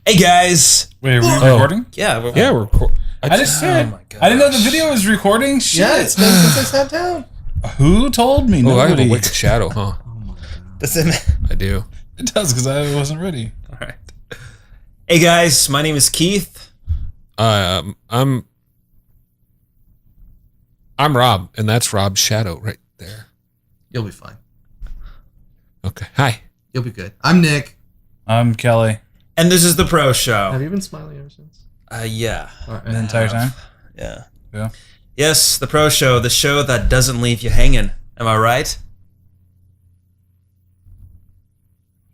Hey guys! Wait, are we recording? Yeah, we're recording. I just said. Oh my gosh. I didn't know the video was recording. Shit. Yeah, it's been since I sat down. Who told me? Oh, I have a Nobody. wicked shadow, huh? Oh my god. Does it? I do. It does because I wasn't ready. All right. Hey guys, my name is Keith. I'm Rob, and that's Rob's shadow right there. You'll be fine. Okay. Hi. You'll be good. I'm Nick. I'm Kelly. And this is the Pro Show. Have you been smiling ever since? Yeah. All right. The entire time. Yeah. Yeah. Yes, the Pro Show, the show that doesn't leave you hanging. Am I right?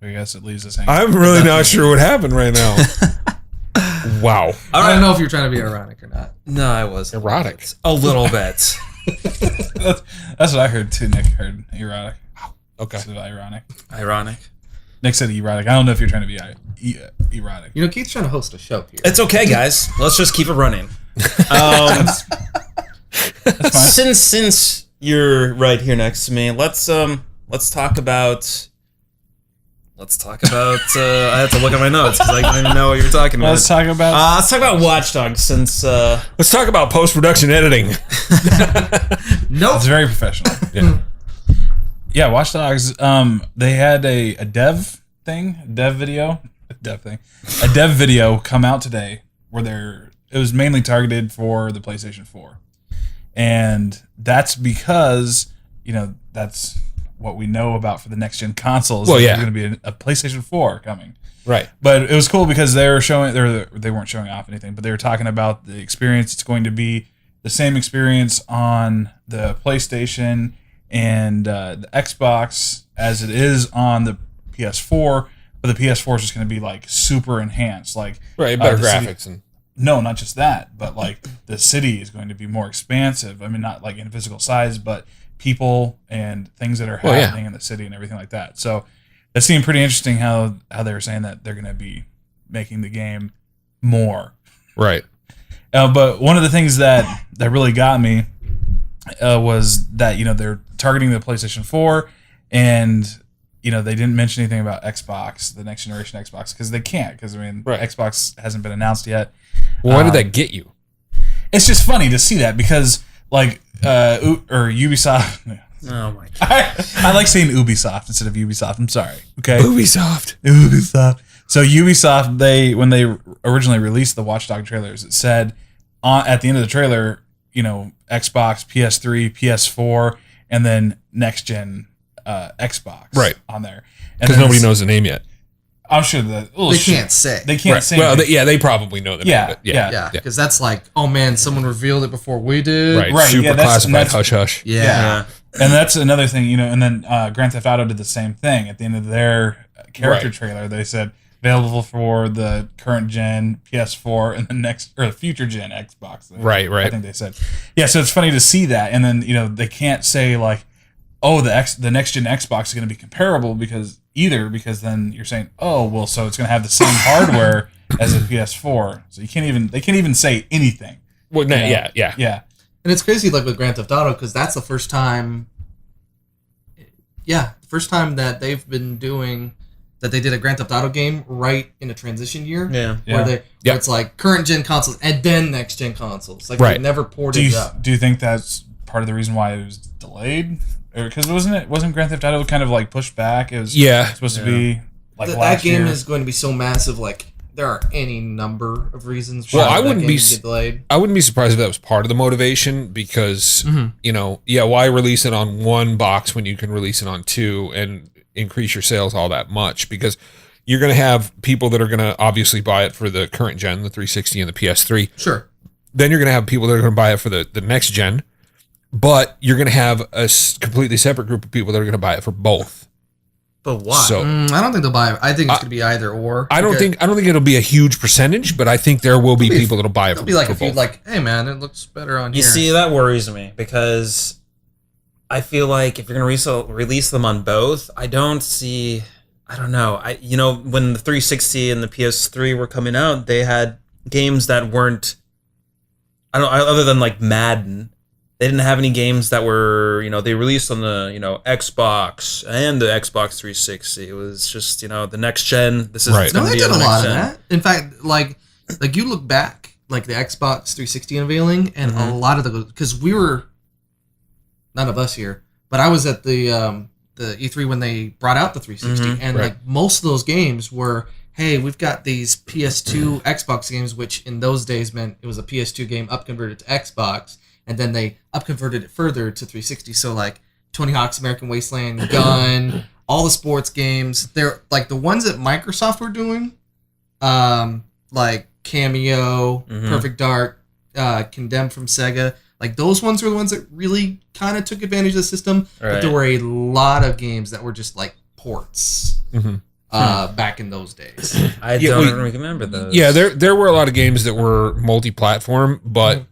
I guess it leaves us hanging. I'm really not sure what happened right now. Wow. All I right. don't know if you're trying to be ironic or not. No, I wasn't. Erotic. A little bit. That's what I heard too. Nick heard erotic. Okay. Instead of ironic. Ironic. Nick said erotic. I don't know if you're trying to be erotic. You know, Keith's trying to host a show here. It's okay, guys. Let's just keep it running. That's fine. Since you're right here next to me, let's talk about. I have to look at my notes because I don't even know what you're talking about. Let's talk about. Let's talk about Watch Dogs since. Let's talk about post-production editing. Nope. It's very professional. Yeah. Yeah, Watch Dogs. They had a dev video come out today where it was mainly targeted for the PlayStation 4, and that's because that's what we know about for the next gen consoles. Well, yeah, there's going to be a PlayStation 4 coming. Right. But it was cool because they weren't showing off anything, but they were talking about the experience. It's going to be the same experience on the PlayStation and the Xbox as it is on the PS4, but the PS4 is just going to be like super enhanced, like Right. Better the graphics city, and. no, not just that, but like the city is going to be more expansive. I mean, not like in physical size, but people and things that are happening in the city and everything like that. So it seemed pretty interesting how they were saying that they're going to be making the game more. Right. But one of the things that really got me was that they're targeting the PlayStation 4, and they didn't mention anything about Xbox, the next generation Xbox, because they can't. Because Xbox hasn't been announced yet. Well, why did that get you? It's just funny to see that because or Ubisoft. Oh my god! I like saying Ubisoft instead of Ubisoft. I'm sorry. Okay. Ubisoft. So Ubisoft, when they originally released the Watch Dogs trailers, it said at the end of the trailer, Xbox, PS3, PS4, and then next gen Xbox on there. Because nobody knows the name yet. I'm sure that they can't say. They can't say. Well, they probably know the name. But Yeah, because that's like, oh man, someone revealed it before we did. Right. Super classified hush hush. Yeah. And that's another thing, and then Grand Theft Auto did the same thing. At the end of their character trailer, they said available for the current gen PS4 and the future gen Xbox. Right. I think they said. Yeah, so it's funny to see that, and then they can't say like, oh, the next gen Xbox is going to be comparable because then you're saying, oh, well, so it's going to have the same hardware as a PS4. So they can't even say anything. Well, yeah. And it's crazy, like with Grand Theft Auto, because that's the first time. Yeah, first time that they've been doing that. They did a Grand Theft Auto game right in a transition year. Yeah. Where it's like current gen consoles and then next gen consoles. Like they never ported it up. Do you think that's part of the reason why it was delayed? Because wasn't Grand Theft Auto kind of like pushed back? It was supposed to be like last year. That game is going to be so massive. Like there are any number of reasons. Well, why I wouldn't be delayed. I wouldn't be surprised if that was part of the motivation because why release it on one box when you can release it on two and increase your sales all that much? Because you're going to have people that are going to obviously buy it for the current gen, the 360 and the PS3. Sure. Then you're going to have people that are going to buy it for the next gen. But you're going to have a completely separate group of people that are going to buy it for both. But why? So, I don't think they'll buy it. I think it's going to be either or. I don't think it'll be a huge percentage, but I think there will be people that'll buy it for both. It'll be like if you'd like, hey man, it looks better on here. You see, that worries me because I feel like if you're going to release them on both, I don't know. When the 360 and the PS3 were coming out, they had games that weren't, other than like Madden, they didn't have any games that were, they released on the, Xbox and the Xbox 360. It was just, the next gen. This is Right. No, they did a the lot next of gen. that. In fact, like you look back, like the Xbox 360 unveiling, and a lot of because we were, none of us here, but I was at the E3 when they brought out the 360, and like most of those games were, hey, we've got these PS2 Xbox games, which in those days meant it was a PS2 game up converted to Xbox, and then they up converted it further to 360. So like Tony Hawk's American Wasteland, Gun, all the sports games. They're like the ones that Microsoft were doing, like Cameo, Perfect Dark, Condemned from Sega. Like those ones were the ones that really kind of took advantage of the system. Right. But there were a lot of games that were just like ports back in those days. I don't remember those. Yeah, there were a lot of games that were multi-platform, but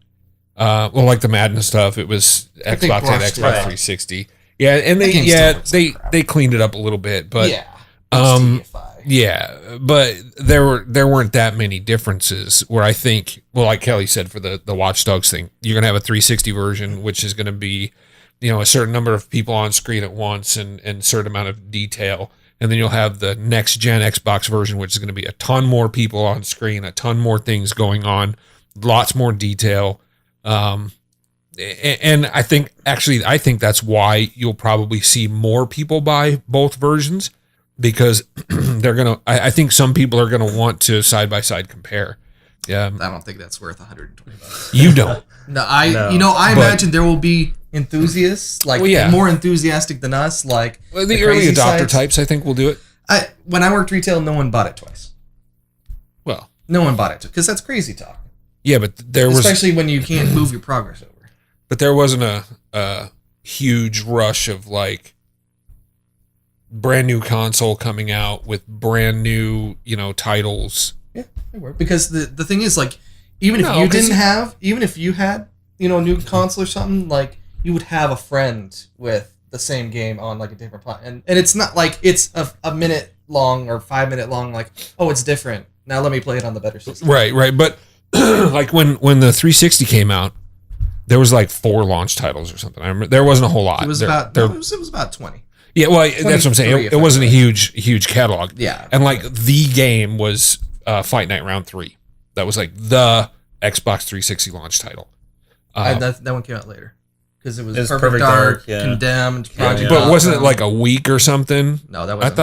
like the Madden stuff, it was Xbox and Xbox 360. Yeah, and they cleaned it up a little bit, but but there weren't that many differences where I think, well, like Kelly said for the Watch Dogs thing, you're going to have a 360 version, which is going to be, a certain number of people on screen at once and a certain amount of detail. And then you'll have the next gen Xbox version, which is going to be a ton more people on screen, a ton more things going on, lots more detail. And I think that's why you'll probably see more people buy both versions, because I think some people are gonna want to side by side compare. Yeah, I don't think that's worth $120. You don't. No, I imagine there will be enthusiasts more enthusiastic than us. Like the early adopter types, I think will do it. When I worked retail, no one bought it twice. Well, no one bought it because that's crazy talk. Yeah, but especially when you can't move your progress over. But there wasn't a huge rush of like brand new console coming out with brand new, titles. Yeah, they were. Because the thing is, like, even if you had, a new console or something, like, you would have a friend with the same game on like a different platform. And it's not like it's a minute long or 5 minute long, like, oh, it's different. Now let me play it on the better system. Right. But like when the 360 came out, there was like 4 launch titles or something. I remember there wasn't a whole lot. It was about 20. Yeah, well, that's what I'm saying. It wasn't a huge catalog. Yeah. And like the game was Fight Night Round 3. That was like the Xbox 360 launch title. That one came out later. Because it was Perfect Dark, Condemned, Project. But wasn't it like a week or something? No, that wasn't.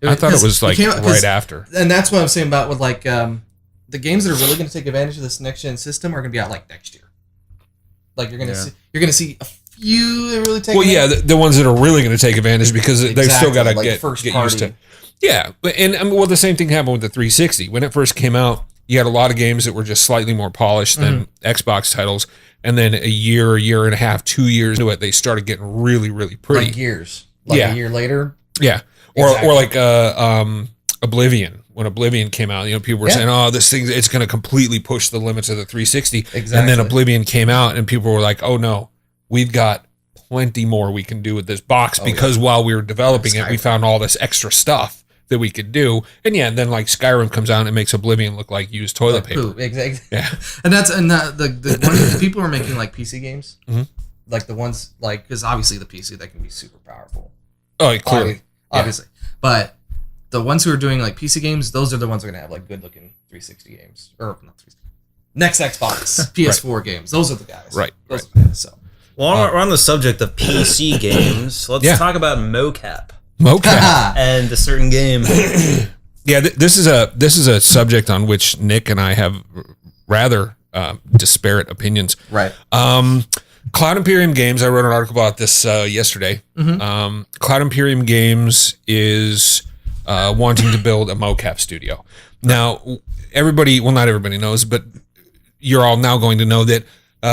I thought it was like right after. And that's what I'm saying about with like the games that are really going to take advantage of this next gen system are going to be out like next year. Like you're going to see a few that really take. Well, advantage. The ones that are really going to take advantage because they've still got to get used to. Yeah, and the same thing happened with the 360 when it first came out. You had a lot of games that were just slightly more polished than Xbox titles, and then a year and a half, 2 years into it, they started getting really, really pretty. Like years, a year later. Yeah, or like Oblivion. When Oblivion came out, people were saying, "Oh, this thing, it's going to completely push the limits of the 360." Exactly. And then Oblivion came out, and people were like, "Oh no, we've got plenty more we can do with this box because while we were developing it, we found all this extra stuff that we could do." And then like Skyrim comes out and it makes Oblivion look like used toilet paper. Exactly. Yeah. And that's the people are making like PC games, like the ones like because obviously the PC that can be super powerful. Oh, clearly, obviously, but the ones who are doing like PC games, those are the ones that are gonna have like good looking 360 games or not 360. Next Xbox, PS4 games. Those are the guys. Right. Those are the guys, so. Well, we're on the subject of PC games. Let's talk about MoCap. MoCap and a certain game. Yeah, this is a subject on which Nick and I have rather disparate opinions. Right. Cloud Imperium Games. I wrote an article about this yesterday. Cloud Imperium Games is wanting to build a MoCap studio. Now, everybody, well, not everybody knows, but you're all now going to know that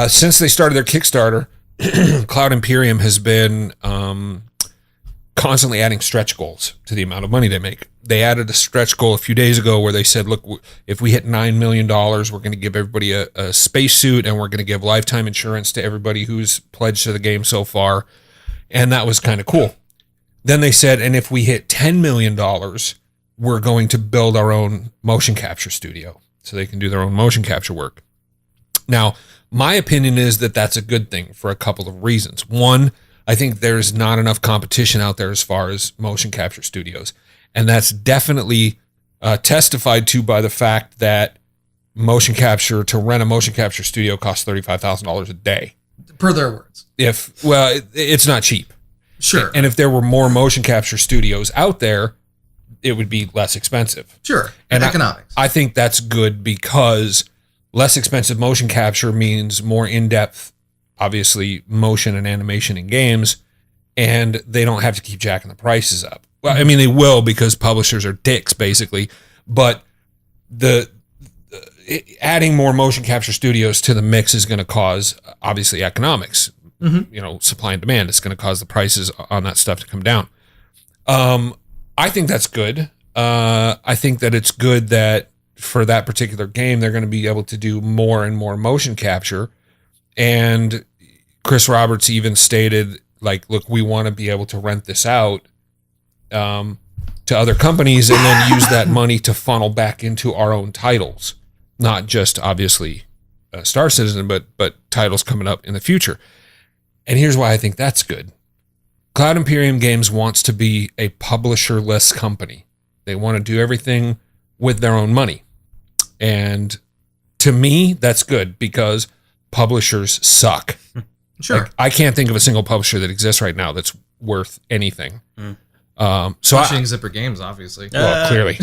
since they started their Kickstarter, Cloud Imperium has been constantly adding stretch goals to the amount of money they make. They added a stretch goal a few days ago where they said, look, if we hit $9 million, we're going to give everybody a spacesuit and we're going to give lifetime insurance to everybody who's pledged to the game so far. And that was kind of cool. Then they said, and if we hit $10 million, we're going to build our own motion capture studio so they can do their own motion capture work. Now, My opinion is that that's a good thing for a couple of reasons. One, I think there's not enough competition out there as far as motion capture studios. And that's definitely testified to by the fact that to rent a motion capture studio costs $35,000 a day. Per their words. It's not cheap. Sure. And if there were more motion capture studios out there, it would be less expensive. Sure. And economics. I think that's good because less expensive motion capture means more in-depth, obviously, motion and animation in games, and they don't have to keep jacking the prices up. Well, I mean, they will because publishers are dicks, basically, but adding more motion capture studios to the mix is going to cause, obviously, economics. Supply and demand. It's going to cause the prices on that stuff to come down. I think that's good. I think that it's good that for that particular game, they're going to be able to do more and more motion capture. And Chris Roberts even stated, like, look, we want to be able to rent this out to other companies and then use that money to funnel back into our own titles. Not just, obviously, Star Citizen, but titles coming up in the future. And here's why I think that's good. Cloud Imperium Games wants to be a publisher-less company. They want to do everything with their own money. And to me, that's good because publishers suck. Sure. Like, I can't think of a single publisher that exists right now that's worth anything. Pushing Zipper Games, obviously. Well, clearly.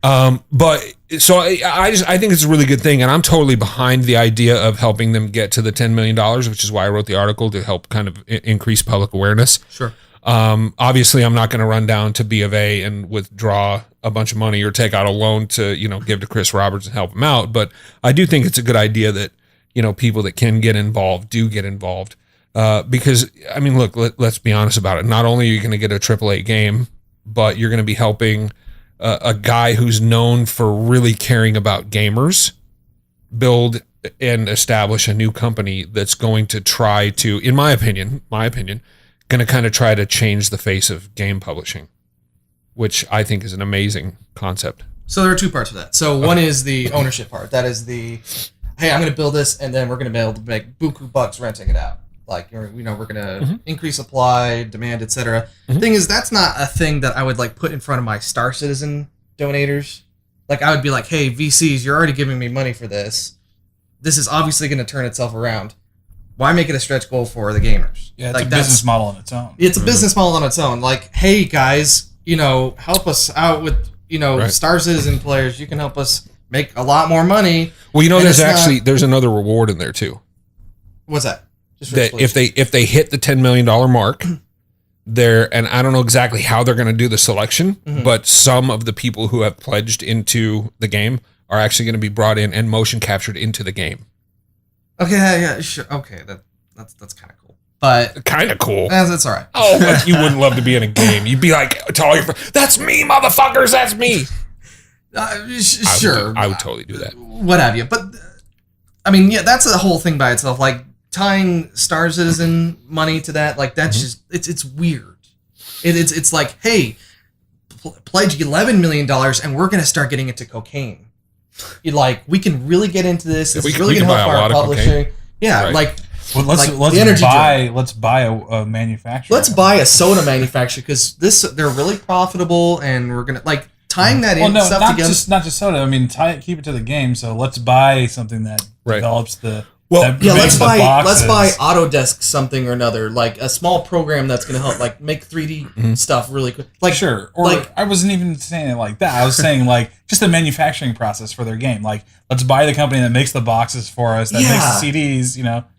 But so I think it's a really good thing, and I'm totally behind the idea of helping them get to the $10 million, which is why I wrote the article to help kind of increase public awareness. Sure. Obviously, I'm not going to run down to B of A and withdraw a bunch of money or take out a loan to give to Chris Roberts and help him out. But I do think it's a good idea that people that can get involved do get involved. Because I mean, look, let's be honest about it. Not only are you going to get a AAA game, but you're going to be helping a guy who's known for really caring about gamers build and establish a new company that's going to try to, in my opinion, going to kind of try to change the face of game publishing, which I think is an amazing concept. So there are two parts of that. So one is the ownership part. That is hey, I'm going to build this, and then we're going to be able to make buku bucks renting it out. Like, we're going to increase supply, demand, etc. The thing is, that's not a thing that I would put in front of my Star Citizen donators. Like, I would be like, hey, VCs, you're already giving me money for this. This is obviously going to turn itself around. Why make it a stretch goal for the gamers? Yeah, it's a business model on its own. It's a business model on its own. Like, hey, guys, help us out with, right. Star Citizen players. You can help us make a lot more money. Well, there's another reward in there, too. What's that? That if they hit the $10 million mark, and I don't know exactly how they're going to do the selection, but some of the people who have pledged into the game are actually going to be brought in and motion captured into the game. Okay, yeah, sure. Okay, that's kind of cool. But kind of cool. That's all right. Oh, but you wouldn't love to be in a game. You'd be like to all your friends, "That's me, motherfuckers. That's me." Sure, I would totally do that. What have you? But I mean, yeah, that's a whole thing by itself. Like, tying Star Citizen money to that, that's just it's weird. It's like, hey, pledge $11 million and we're gonna start getting into cocaine. We can really get into this. This is really gonna help our publishing. Yeah, right. Let's buy a manufacturer. Let's buy a soda manufacturer because they're really profitable, and we're gonna tying that in stuff not together. Not just soda. I mean, keep it to the game. So let's buy something that develops the. Let's buy Autodesk something or another, like a small program that's going to help, make 3D stuff really quick. Sure. Or I wasn't even saying it like that. I was saying just the manufacturing process for their game. Let's buy the company that makes the boxes for us, that makes the CDs.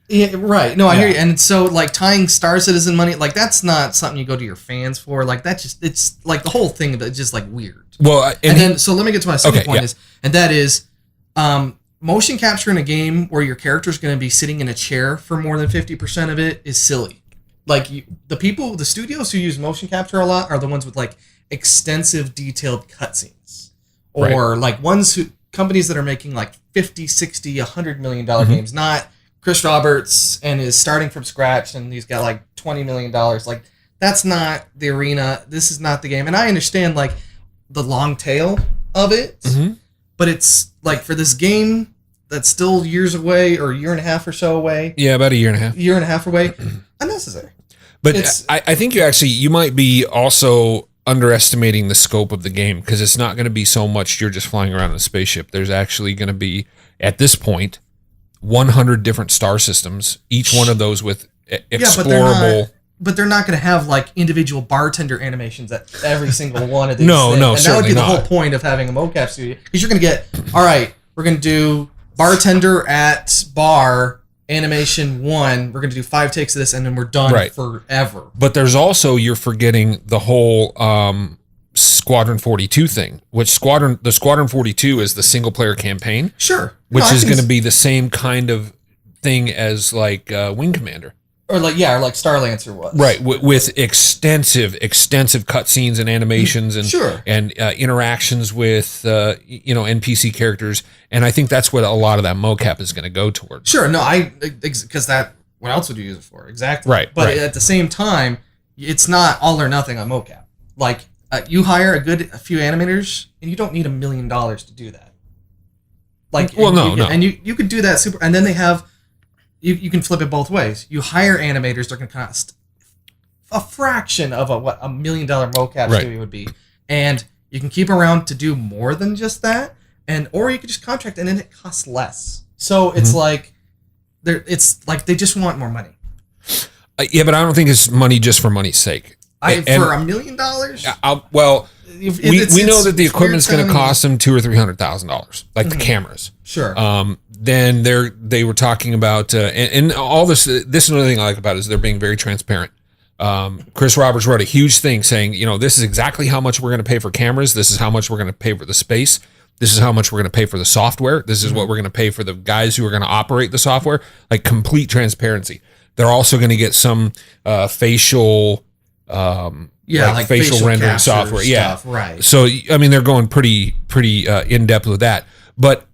Yeah, right. No, I hear you. And so, tying Star Citizen money, that's not something you go to your fans for. It's the whole thing that's just weird. Well, so let me get to my second point is motion capture in a game where your character is going to be sitting in a chair for more than 50% of it is silly. The studios who use motion capture a lot are the ones with extensive detailed cutscenes, or companies that are making 50, 60, $100 million games, not Chris Roberts and is starting from scratch and he's got $20 million. That's not the arena. This is not the game. And I understand the long tail of it. But it's for this game that's still years away, or a year and a half or so away. Yeah, about a year and a half. Year and a half away. Unnecessary. But I think you might be also underestimating the scope of the game, because it's not going to be so much you're just flying around in a spaceship. There's actually going to be, at this point, 100 different star systems, each one of those with explorable. But they're not going to have like individual bartender animations at every single one of these. No, things. no, and that would be the certainly whole point of having a mocap studio, because you're going to get, all right, we're going to do bartender at bar animation 1. We're going to do 5 takes of this, and then we're done forever. But there's also, you're forgetting the whole Squadron 42 thing, which the Squadron 42 is the single player campaign. Sure. Which is going to be the same kind of thing as like Wing Commander. Or like Starlancer was. Right, with extensive cutscenes and animations and interactions with NPC characters, and I think that's what a lot of that mocap is going to go towards. Sure, no, because what else would you use it for? Exactly. Right. But at the same time, it's not all or nothing on mocap. Like you hire a few animators, and you don't need $1 million to do that. Like, and you could do that super, and then they have. You can flip it both ways. You hire animators; they're going to cost a fraction of what $1 million mocap studio would be, and you can keep around to do more than just that, or you could just contract, and then it costs less. So it's like they just want more money. Yeah, but I don't think it's money just for money's sake. For $1 million? Well, we know that the equipment's going to cost them $200,000 or $300,000, like the cameras. Sure. Then they were talking about and all this. This is another thing I like about it, is they're being very transparent. Chris Roberts wrote a huge thing saying, this is exactly how much we're going to pay for cameras. This is how much we're going to pay for the space. This is how much we're going to pay for the software. This is what we're going to pay for the guys who are going to operate the software. Like, complete transparency. They're also going to get some facial. Like facial rendering software. Stuff, right. So I mean, they're going pretty in depth with that. But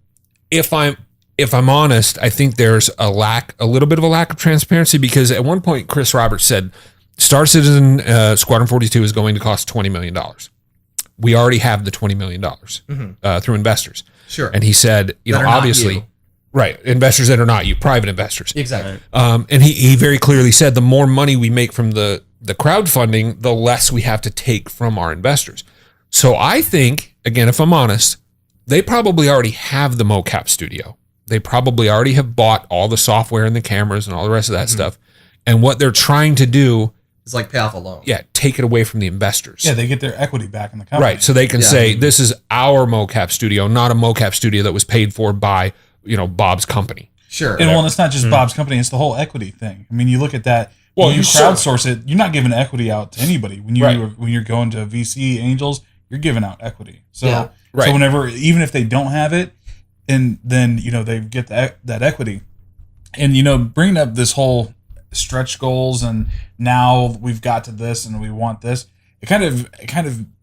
if I'm honest, I think there's a little bit of a lack of transparency, because at one point Chris Roberts said Star Citizen Squadron 42 is going to cost $20 million. We already have the $20 million through investors. Sure. And he said, obviously, right, investors that are not you, private investors. Exactly. And he very clearly said the more money we make from the crowdfunding, the less we have to take from our investors. So I think, again, if I'm honest, they probably already have the mocap studio. They probably already have bought all the software and the cameras and all the rest of that stuff. And what they're trying to do is like pay off a loan. Yeah, take it away from the investors. Yeah, they get their equity back in the company. Right, so they can say, this is our mocap studio, not a mocap studio that was paid for by, Bob's company. Sure. And it's not just Bob's company, it's the whole equity thing. I mean, you look at that. Well, you crowdsource it, you're not giving equity out to anybody. When you're going to VC angels, you're giving out equity. So so whenever, even if they don't have it, and then they get that equity, and bringing up this whole stretch goals, and now we've got to this and we want this. It kind of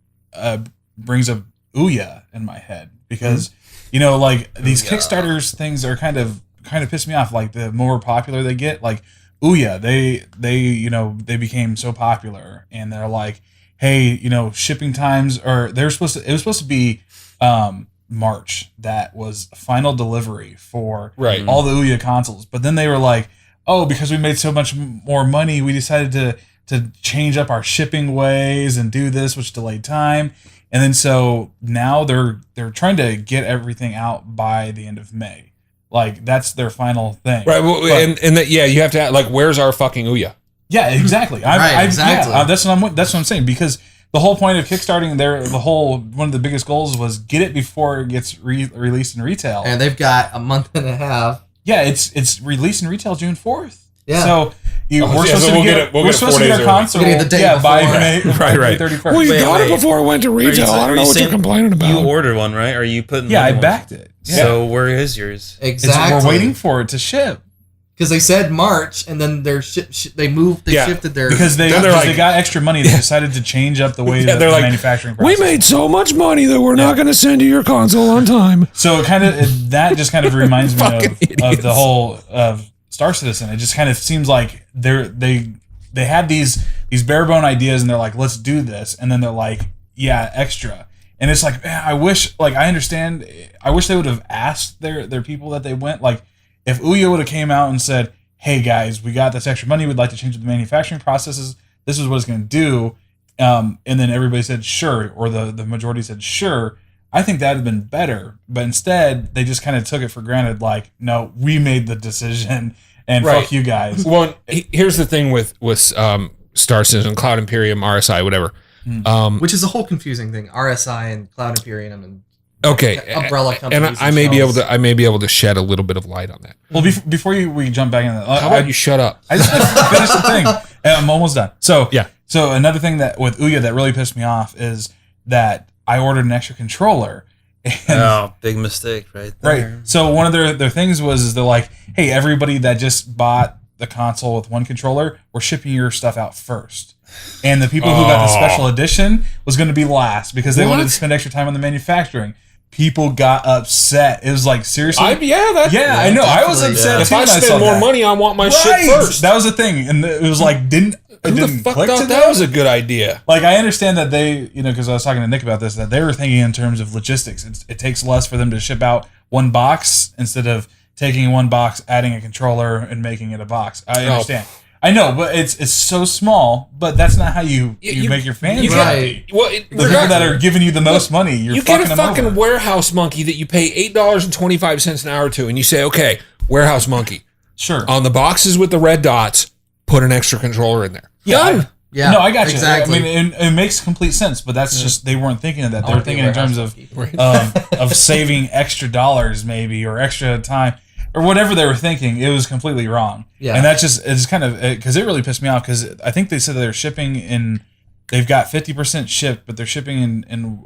brings up Ouya in my head, because like these Kickstarters things are kind of piss me off. Like, the more popular they get, like Ouya, they became so popular, and they're like, hey, shipping times, or it was supposed to be March that was final delivery for all the Ouya consoles, but then they were like, oh, because we made so much more money, we decided to change up our shipping ways and do this, which delayed time. And then so now they're trying to get everything out by the end of May. Like, that's their final thing. Right. Well, and that, you have to, like, where's our fucking Ouya? Yeah, exactly. Exactly. Yeah, that's what I'm saying, because the whole point of Kickstarting, one of the biggest goals was get it before it gets released in retail. And they've got a month and a half. Yeah, it's released in retail June 4th. Yeah. So we're supposed to get our console the day by May 31st. Well, you got it before it went to retail. I don't know what you're complaining about. You ordered one, right? Are you putting? I backed it. Yeah. So where is yours? Exactly. We're waiting for it to ship. Because they said March, and then they shifted their... Because they got extra money, they decided to change up the way that they're manufacturing process. We made so much money that we're not going to send you your console on time. So that just kind of reminds me of the whole of Star Citizen. It just kind of seems like they had these bare bone ideas, and they're like, let's do this, and then they're like, yeah, extra. And it's like, man, I wish, like, I understand. I wish they would have asked their people that they went. Like, if Ouya would have came out and said, hey, guys, we got this extra money. We'd like to change the manufacturing processes. This is what it's going to do. And then everybody said, sure. Or the majority said, sure. I think that would have been better. But instead, they just kind of took it for granted. Like, no, we made the decision. And fuck you guys. Well, here's the thing with Star Citizen, Cloud Imperium, RSI, whatever. Which is a whole confusing thing. RSI and Cloud Imperium and umbrella companies. And I may be able to shed a little bit of light on that. Well, before we jump back into that, how about you shut up? I just finished the thing. I'm almost done. So another thing that with Ouya that really pissed me off is that I ordered an extra controller. Big mistake right there. Right. So one of their things was they're like, hey, everybody that just bought the console with one controller, we're shipping your stuff out first. And the people who got the special edition was going to be last because they wanted to spend extra time on the manufacturing. People got upset. It was like, seriously? I know. I was upset. If I spend more money, I want my shit first. That was the thing. And it was like, Who the fuck thought that was a good idea? Like, I understand that they, because I was talking to Nick about this, that they were thinking in terms of logistics. It takes less for them to ship out one box instead of taking one box, adding a controller, and making it a box. I understand. I know, but it's so small. But that's not how you make your fans happy. Well, the people that are giving you the most money, you get a fucking warehouse monkey that you pay $8.25 an hour to, and you say, okay, warehouse monkey. Sure. On the boxes with the red dots, put an extra controller in there. Done. No, I got you. Exactly. I mean, it makes complete sense, but that's just they weren't thinking of that. They were thinking in terms of saving extra dollars, maybe, or extra time. Or whatever they were thinking, it was completely wrong. Yeah. And it's kind of, because it really pissed me off, because I think they said they're shipping they've got 50% shipped, but they're shipping in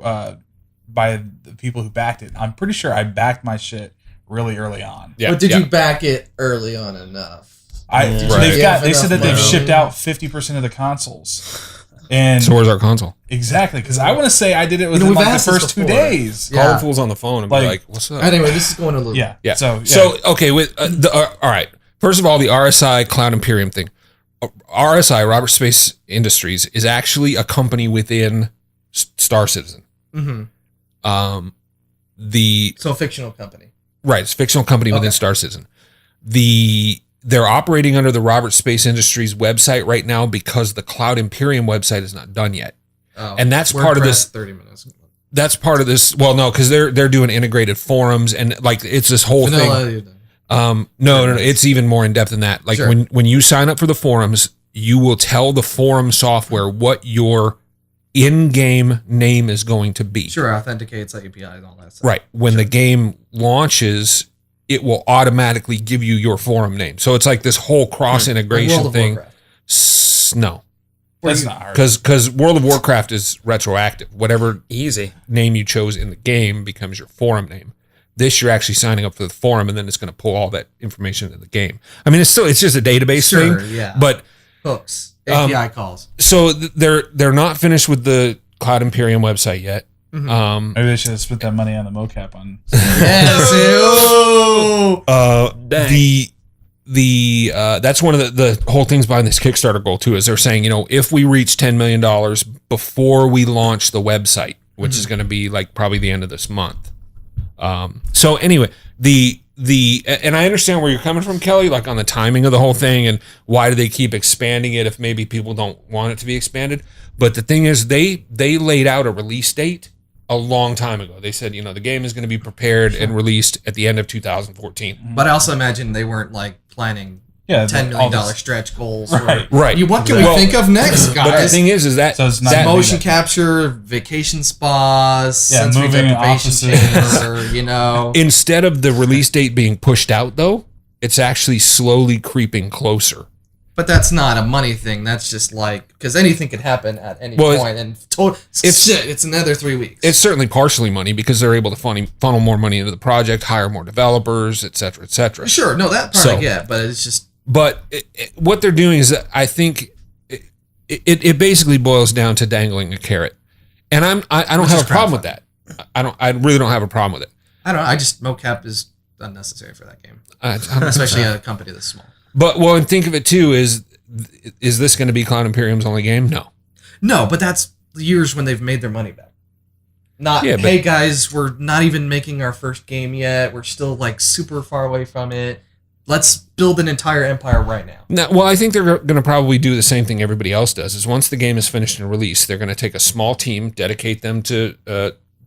by the people who backed it. I'm pretty sure I backed my shit really early on. Yeah. But did you back it early on enough? They said that they've shipped out 50% of the consoles. And so where's our console? Exactly, because I want to say I did it within the first 2 days. Call the fools on the phone and be like, "What's up?" Anyway, this is going a little. Yeah. So okay, with all right. First of all, the RSI Cloud Imperium thing. RSI, Robert Space Industries, is actually a company within Star Citizen. Mm-hmm. So a fictional company. Right, it's a fictional company within Star Citizen. They're operating under the Robert Space Industries website right now because the Cloud Imperium website is not done yet. Oh, and that's part of this 30 minutes. That's part of this. Well, no, because they're doing integrated forums and like it's this whole thing. No, it's even more in depth than that. Like when you sign up for the forums, you will tell the forum software what your in-game name is going to be. Sure, authenticates API and all that stuff. Right. When the game launches, it will automatically give you your forum name. So it's like this whole cross integration thing. No. That's not hard. Because World of Warcraft is retroactive. Whatever name you chose in the game becomes your forum name. This, you're actually signing up for the forum, and then it's going to pull all that information into the game. I mean, it's just a database thing. Yeah. But hooks, API calls. So they're not finished with the Cloud Imperium website yet. Mm-hmm. Maybe they should have spent that money on the MoCap on. Yes. That's one of the whole things behind this Kickstarter goal too, is they're saying, if we reach $10 million before we launch the website, which is going to be like probably the end of this month. So anyway, and I understand where you're coming from, Kelly, like on the timing of the whole thing and why do they keep expanding it if maybe people don't want it to be expanded. But the thing is, they laid out a release date a long time ago. They said, the game is going to be prepared and released at the end of 2014. But I also imagine they weren't like planning $10 million stretch goals. Right. What can we think of next, guys? But the thing is that that motion capture, vacation spas, sensory deprivation chamber, Instead of the release date being pushed out, though, it's actually slowly creeping closer. But that's not a money thing. That's just like, because anything could happen at any point. And it's another 3 weeks. It's certainly partially money because they're able to funnel more money into the project, hire more developers, et cetera, et cetera. Sure. No, that part I get, but it's just. But what they're doing is, I think it basically boils down to dangling a carrot. And I don't have a problem with that. I really don't have a problem with it. I don't know. MoCap is unnecessary for that game. Especially a company this small. But, and think of it too, is this going to be Cloud Imperium's only game? No. No, but that's the years when they've made their money back. Not, Yeah, but- hey guys, we're not even making our first game yet. We're still like super far away from it. Let's build an entire empire right now. Now, well, I think they're going to probably do the same thing everybody else does. Is once the game is finished and released, they're going to take a small team, dedicate them to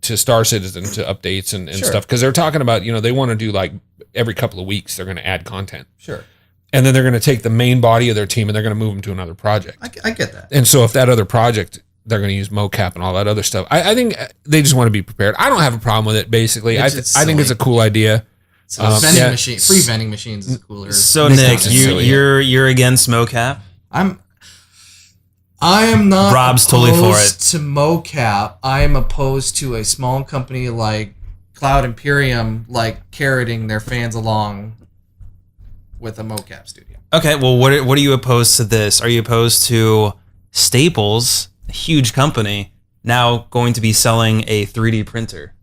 Star Citizen, to updates and Sure. stuff, because they're talking about, they want to do like every couple of weeks they're going to add content, Sure. and then they're going to take the main body of their team and they're going to move them to another project. I get that. And so if that other project, they're going to use MoCap and all that other stuff. I think they just want to be prepared. I don't have a problem with it. Basically, I think it's a cool idea. So free vending machines is cooler. So Nick Nick, thinks it's silly. you're against MoCap? I am not Rob's totally for opposed to MoCap. I am opposed to a small company like Cloud Imperium like carroting their fans along with a MoCap studio. Okay, well, what are you opposed to this? Are you opposed to Staples, a huge company, now going to be selling a 3D printer?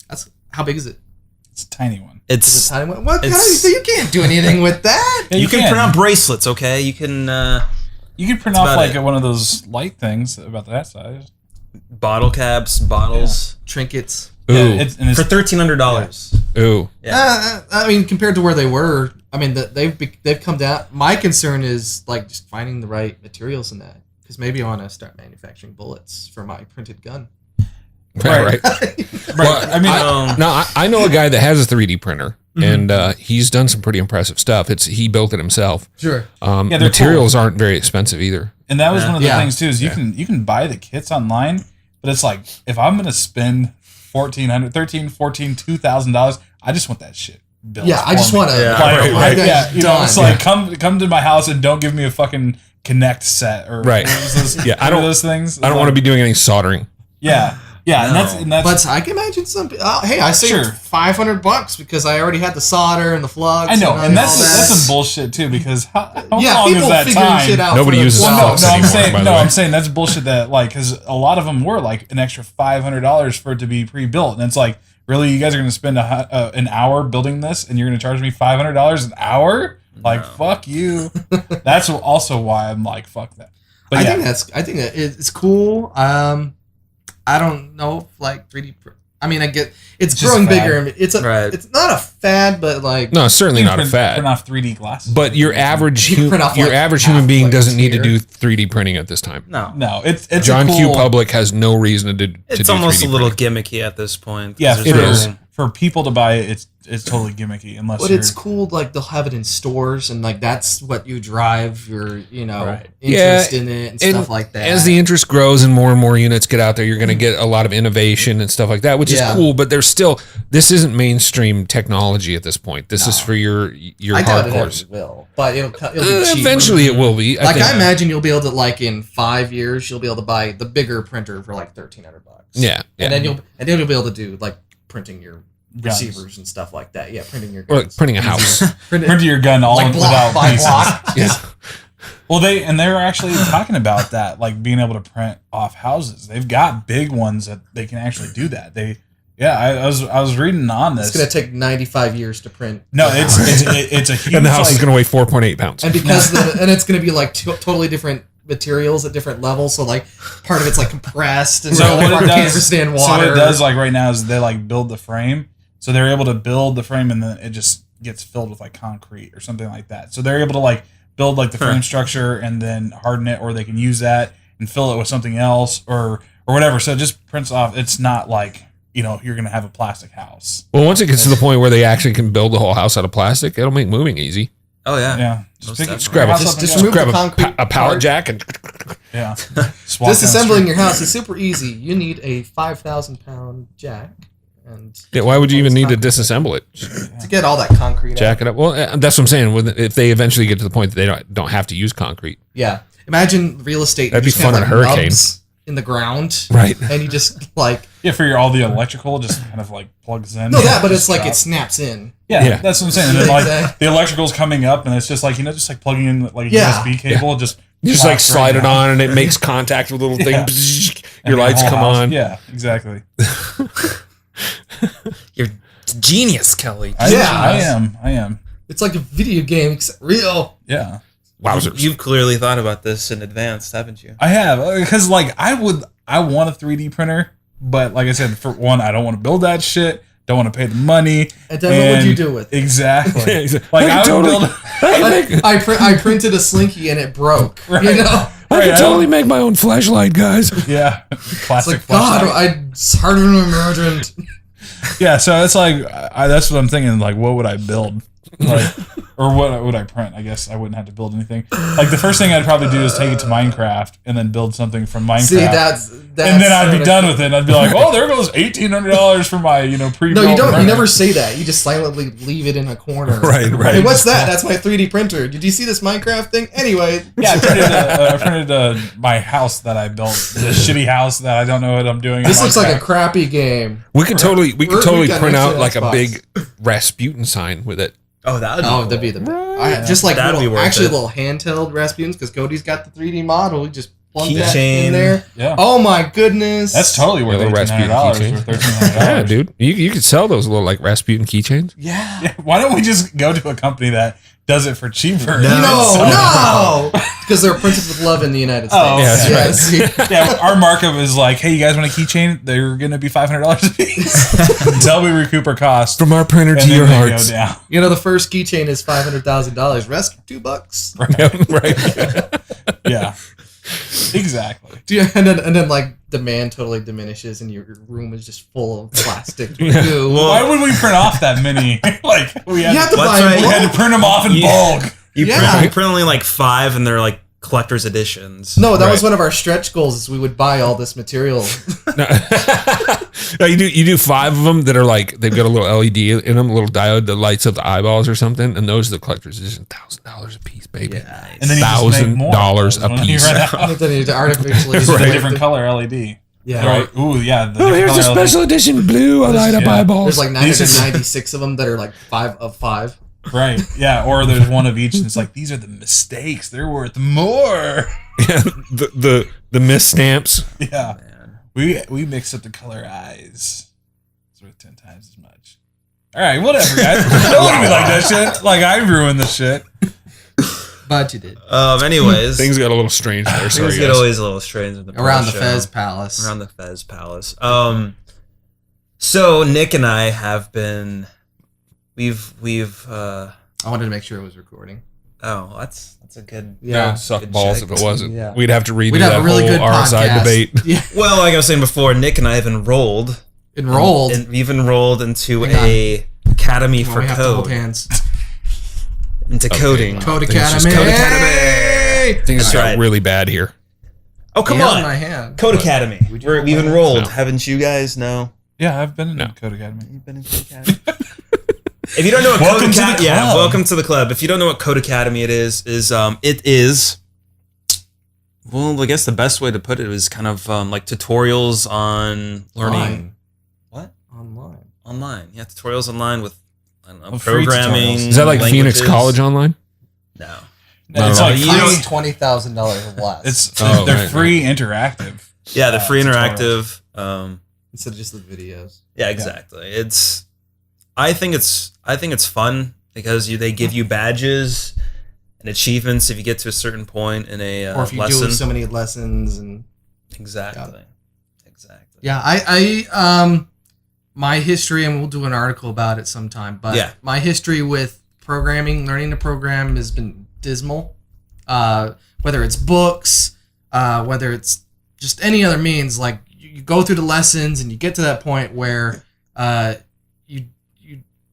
That's how big is it? It's a tiny one. Is It's it tiny? What? it's- You can't do anything with that. Yeah, you can print out bracelets, okay? You can You could print That's off about like it. one of those light things about that size. bottle caps, bottles Trinkets. Ooh, Yeah, it's for $1,300. ooh. Yeah. I mean, compared to where they were, I mean, they've come down. My concern is like just finding the right materials in that, because maybe I want to start manufacturing bullets for my printed gun. Right. Well, I mean, I know a guy that has a 3D printer, and he's done some pretty impressive stuff. He built it himself. Sure. they're Materials aren't very expensive either. and that was one of the Yeah. things too, is you can buy the kits online, but it's like, if I'm gonna spend $2,000, I just want that shit built. Yeah, I just want to. Yeah. Like, yeah, you know, done. it's like come to my house and don't give me a fucking Connect set or Right. what was those, Yeah, I what don't- are those things. I don't want to be doing any soldering. Yeah, No. and that's But I can imagine some. Hey, I saved Sure. $500 because I already had the solder and the flux. I know, and all that's that. some bullshit too, because how Yeah, long people is that figuring time? shit out. Nobody for uses themselves. flux anymore, by the way. I'm saying that's bullshit. That like, because a lot of them were like an extra $500 for it to be pre-built, and it's like, really, you guys are going to spend an hour building this, and you're going to charge me $500 an hour? Like, fuck you. That's also why I'm like, fuck that. But I yeah, think that it's cool. I don't know if like 3D. I mean, I get it's It's just growing a fad. bigger. It's Right. It's not a fad, but like No, it's certainly you not a can fad. print off 3D glasses. But your average You can print off, like, human being half doesn't need to here. do 3D printing at this time. No. no, it's John a Q. cool, Public has no reason to It's do almost 3D a little printing. gimmicky at this point. Yeah, There's it no- is. for people to buy it, it's totally gimmicky unless But you're, it's cool, like they'll have it in stores, and like that's what you drive your, Right. interest in it and stuff like that. As the interest grows and more units get out there, you're going to get a lot of innovation and stuff like that, which Yeah. is cool. But there's still, this isn't mainstream technology at this point. This is for your I doubt it hardcores. ever will, but it'll be cheaper. Eventually, it will be. Like think. I imagine you'll be able to, like in 5 years, you'll be able to buy the bigger printer for like $1,300. Yeah, yeah. and then you'll be able to do like printing your Guns. receivers and stuff like that. Yeah, printing your Or guns. like printing a house. print your gun all like block without by pieces. block. yeah. Well, they were actually talking about that, like being able to print off houses. They've got big ones that they can actually do that. I was reading on this. It's gonna take 95 years to print. No, the it's house. it's a huge. And the house like, is going to weigh 4.8 pounds. and because and it's gonna be like totally different materials at different levels. So like part of it's like compressed, and So the other what part it can't does, withstand so water. what it does like right now is they like build the frame. So they're able to build the frame and then it just gets filled with like concrete or something like that. So they're able to like build like the frame structure and then harden it, or they can use that and fill it with something else or whatever. So it just prints off. It's not like, you're going to have a plastic house. Well, once it gets to the point where they actually can build the whole house out of plastic, it'll make moving easy. Oh yeah. Yeah. Most pick- definitely. pick Grab your a- house up and just go. remove Grab the concrete a pallet part. jack and Yeah. Just walk down the Disassembling street. your house is super easy. You need a 5,000-pound jack, and yeah, why would you even need to disassemble it? to get all that concrete out. Jack it up. Well, that's what I'm saying. If they eventually get to the point that they don't have to use concrete, Yeah. Imagine real estate. That'd you be just fun have, on a like, hurricane. nubs in the ground, right? and you just like Yeah, for all the electrical just kind of like plugs in. no that, but it's Just like drop. it snaps in. Yeah, Yeah. that's what I'm saying. And then like Exactly. the electrical's coming up, and it's just like just like plugging in like a Yeah. USB cable, just You just like slaps slide right it down. on and it makes contact with a little Yeah. thing. And Your lights whole come house- on. Yeah, exactly. You're genius, Kelly. I am. It's like a video game, except real. Yeah, Wowzers. You've clearly thought about this in advance, haven't you? I have because like I want a 3D printer, But like I said, for one, I don't want to build that shit. Don't want to pay the money. And then what would you do with it? Exactly. Like I would build. I printed a Slinky and it broke. Right. You know? I could totally make my own flashlight, guys. Yeah. It's Plastic like, God, it's harder than imagined. Yeah, so it's like that's what I'm thinking. Like, what would I build? Like, or what would I print? I guess I wouldn't have to build anything. Like the first thing I'd probably do is take it to Minecraft and then build something from Minecraft. See, that's and then I'd be done with it. And I'd be like, oh, there goes $1,800 for my pre-built. No, you don't. You never say that. You just silently leave it in a corner. Right. Hey, what's that? That's my 3D printer. Did you see this Minecraft thing? Anyway. Yeah, I printed my house that I built. The shitty house that I don't know what I'm doing. This looks like a crappy game. We could totally got print next out to like a Xbox. big Rasputin sign with it. Oh, that'd be the just like That'd be little, worth actually it. little handheld Rasputins because Cody's got the 3D model. We just plug that Keychain. in there. Yeah. Oh my goodness. That's totally worth Little Rasputin $1,800 keychain. or $1,300. Yeah, dude. You could sell those little like Rasputin keychains. Yeah. Yeah, why don't we just go to a company that does it for cheaper? No. Because they're printed with love in the United States. Oh, yeah, that's Yes. Yeah, our markup is like, hey, you guys want a keychain? They're going to be $500 a piece until we recoup our cost. From our printer And to then your they hearts. go down. You know, the first keychain is $500,000. Rest $2. Right. Yeah, exactly. And then like demand totally diminishes and your room is just full of plastic goo. Why would we print off that many? Like we had, You have to What's buy right? we more. had to print them off in bulk. You Yeah. print only like 5, and they're like collector's editions. No, that was Right. one of our stretch goals is we would buy all this material. No, you do 5 of them that are like they've got a little LED in them, a little diode that lights up the eyeballs or something, and those are the collector's edition, $1,000 a piece, baby. And then you just make more $1,000 of a those when you piece. run out. Then you artificially It's a Right. different color LED. Yeah. Right. Ooh, yeah. The Oh, different here's a color special edition blue. I light up yeah. eyeballs. There's like These are- 996 of them that are like 5 of 5. LED. Right. Yeah. Or there's one of each, and it's like these are the mistakes. They're worth more. Yeah, the miss stamps. Yeah. Man. We mixed up the color eyes. It's worth 10 times as much. All right, whatever, guys. Don't look at me like that shit. Like I ruined the shit. But you did. Anyways, Things got a little strange there. Sorry, things get guys. always a little strange in the Around the show. Fez Palace. Around the Fez Palace. So Nick and I have been. We've. I wanted to make sure it was recording. Oh, that's a good. That would suck Good balls check. if it wasn't. Yeah. We'd have to redo We'd that have a really whole good RSI podcast. debate. Yeah. Well, like I was saying before, Nick and I have enrolled. Enrolled. We've enrolled into Hang on. a academy Well, for we have to hold code. hands. Into coding. Code Things just Academy. Code Academy. Things That's got right. really bad here. Oh, come He held on. my hand. Code Academy. We've enrolled. No. Haven't you guys? No. Yeah, I've been in No. Code Academy. You've been in Code Academy. If you don't know what Welcome Code to the Academy, yeah, club. welcome to the club. If you don't know what Code Academy it is it is. Well, I guess the best way to put it is kind of like tutorials on learning. Online. What? Online. Online. Yeah, tutorials online with I don't know, Free programming. tutorials. Is that like Phoenix languages. College Online? No. It's no, like you free. don't- $20,000 less. It's Oh, they're right, free interactive. Yeah, the free tutorials. interactive. instead of just the videos. Yeah, exactly. It's. I think it's fun because they give you badges and achievements if you get to a certain point in a Or if you lesson. do so many lessons and Exactly. Exactly. yeah, I my history, and we'll do an article about it sometime. But Yeah. my history with programming, learning to program, has been dismal. Whether it's books, whether it's just any other means, like you go through the lessons and you get to that point where you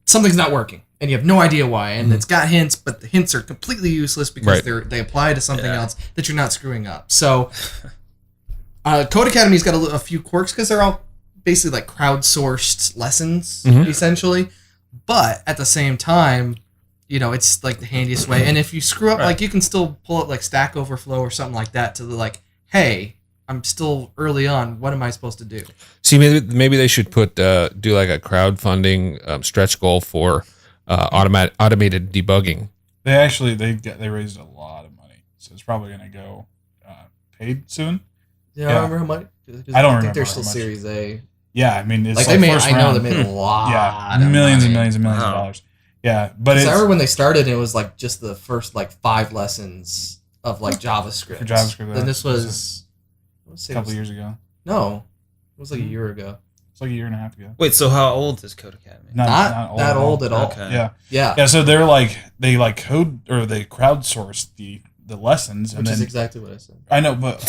something's not working and you have no idea why, and it's got hints, but the hints are completely useless because Right. they apply to something Yeah. else that you're not screwing up. So Code Academy's got a few quirks because they're all basically like crowdsourced lessons, Mhm. essentially. But at the same time, it's like the handiest way. And if you screw up, Right. like you can still pull up like Stack Overflow or something like that to the like, hey, I'm still early on. What am I supposed to do? See, maybe they should put do like a crowdfunding stretch goal for automated debugging. They raised a lot of money, so it's probably going to go paid soon. Yeah, Yeah. I remember how much. I don't think remember they're how still much. Series A. Yeah, I mean it's Like like they made, first I know round. they made a lot. Yeah, of millions money. and millions and millions Wow. of dollars. Yeah, but 'Cause it's I remember when they started, it was like just the first like 5 lessons of like JavaScript. For JavaScript, Then this was, I would a say it couple was- years ago. No, was like a year ago. It's like a year and a half ago. Wait, so how old is Code Academy? Not that old at all. Okay. Yeah. Yeah. So they code or they crowdsource the lessons, Which is exactly what I said. I know, but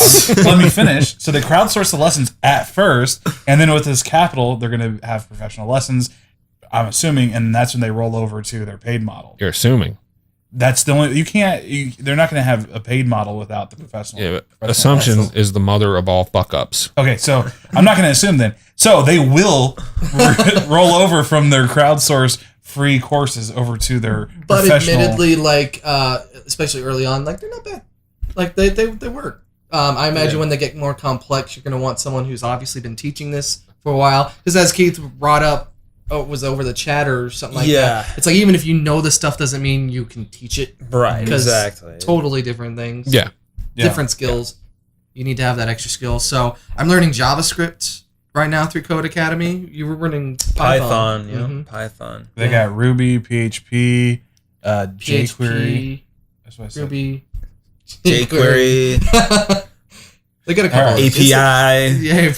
let me finish. So they crowdsource the lessons at first, and then with this capital, they're going to have professional lessons, I'm assuming, and that's when they roll over to their paid model. You're assuming. That's the only they're not going to have a paid model without the professional. Yeah, but assumption is the mother of all fuck ups. Okay, so I'm not going to assume then. So they will roll over from their crowdsource free courses over to their But professional. admittedly, like especially early on, like they're not bad. Like they work. I imagine when they get more complex, you're going to want someone who's obviously been teaching this for a while. Because as Keith brought up, it was over the chat or something like that. It's like even if you know the stuff doesn't mean you can teach it. Right, 'Cause exactly. Totally different things. Yeah. Different skills. You need to have that extra skill. So I'm learning JavaScript right now through Code Academy. You were learning Python, Mhm. Python. They got Ruby, PHP, jQuery. PHP, That's what I said. Ruby, jQuery, They got a couple of API. Yeah,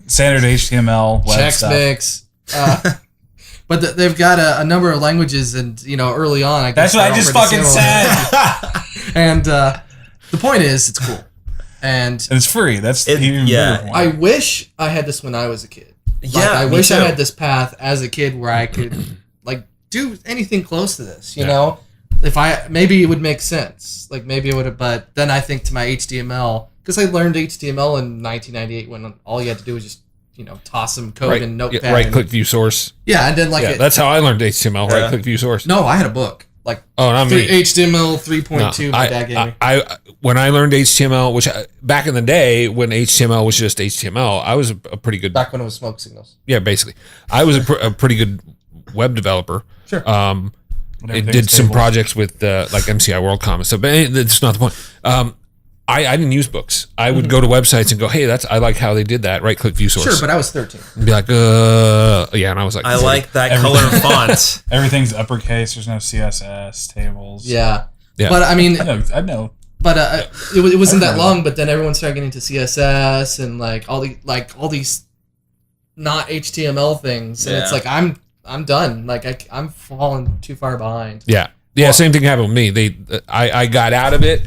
Standard HTML, web Chex stuff. Mix. But they've got a number of languages, and early on, I guess That's what I they're just all pretty fucking similar. said. And the point is, it's cool. And And it's free. That's the even yeah. bigger I point. wish I had this when I was a kid. Yeah, I me wish I too. had this path as a kid where I could like do anything close to this. You know, if maybe it would make sense. Like maybe it would have. But then I think to my HTML, because I learned HTML in 1998 when all you had to do was just toss some code in Notepad. Right click view source. Yeah, and then That's how I learned HTML. Yeah. Right click view source. No, I had a book like not me. HTML 3.2. My dad gave me. I when I learned HTML, which back in the day when HTML was just HTML, I was a pretty good. Back when it was smoke signals. Yeah, basically, I was a pretty good web developer. Sure. It did some projects with like MCI WorldCom and stuff, but that's not the point. I didn't use books. I would go to websites and go, "Hey, I like how they did that." Right click view source. Sure, but I was 13. And be like, yeah, and I was like, I like that color font. Everything's uppercase. There's no CSS tables. Yeah. Yeah. But I mean, I know. but it wasn't that long. But then everyone started getting into CSS and like all these not HTML things, and it's Yeah. like I'm done. Like I'm falling too far behind. Yeah. Same thing happened with me. I got out of it.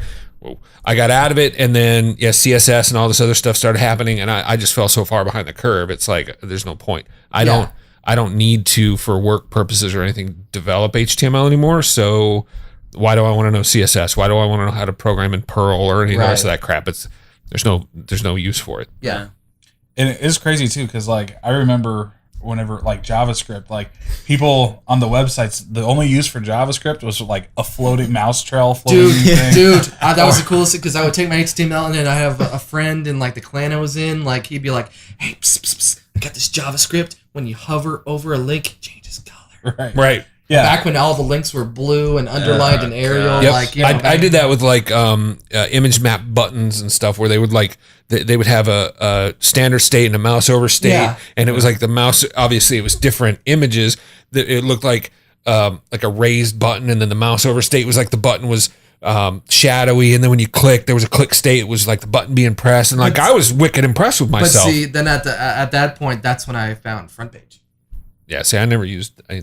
And then CSS and all this other stuff started happening, and I just fell so far behind the curve. It's like there's no point. I don't need to, for work purposes or anything, develop HTML anymore. So why do I want to know CSS? Why do I want to know how to program in Perl or any of the rest of that crap? There's no use for it. Yeah. And it is crazy too, because like I remember whenever like JavaScript, like people on the websites, the only use for JavaScript was like a floating mouse trail floating thing. Dude, that was the coolest thing because I would take my HTML and then I have a friend in like the clan I was in, like he'd be like, "Hey, psst, psst, psst, I got this JavaScript. When you hover over a link, it changes color." Right. Yeah. Back when all the links were blue and underlined and Arial, Yep. like I did that with like image map buttons and stuff where they would like they would have a standard state and a mouse over state, and it was like the mouse. Obviously, it was different images. It looked like a raised button, and then the mouse over state was like the button was shadowy, and then when you click, there was a click state. It was like the button being pressed, and like I was wicked impressed with myself. But see, then at that point, that's when I found front page. Yeah, see, I never used. I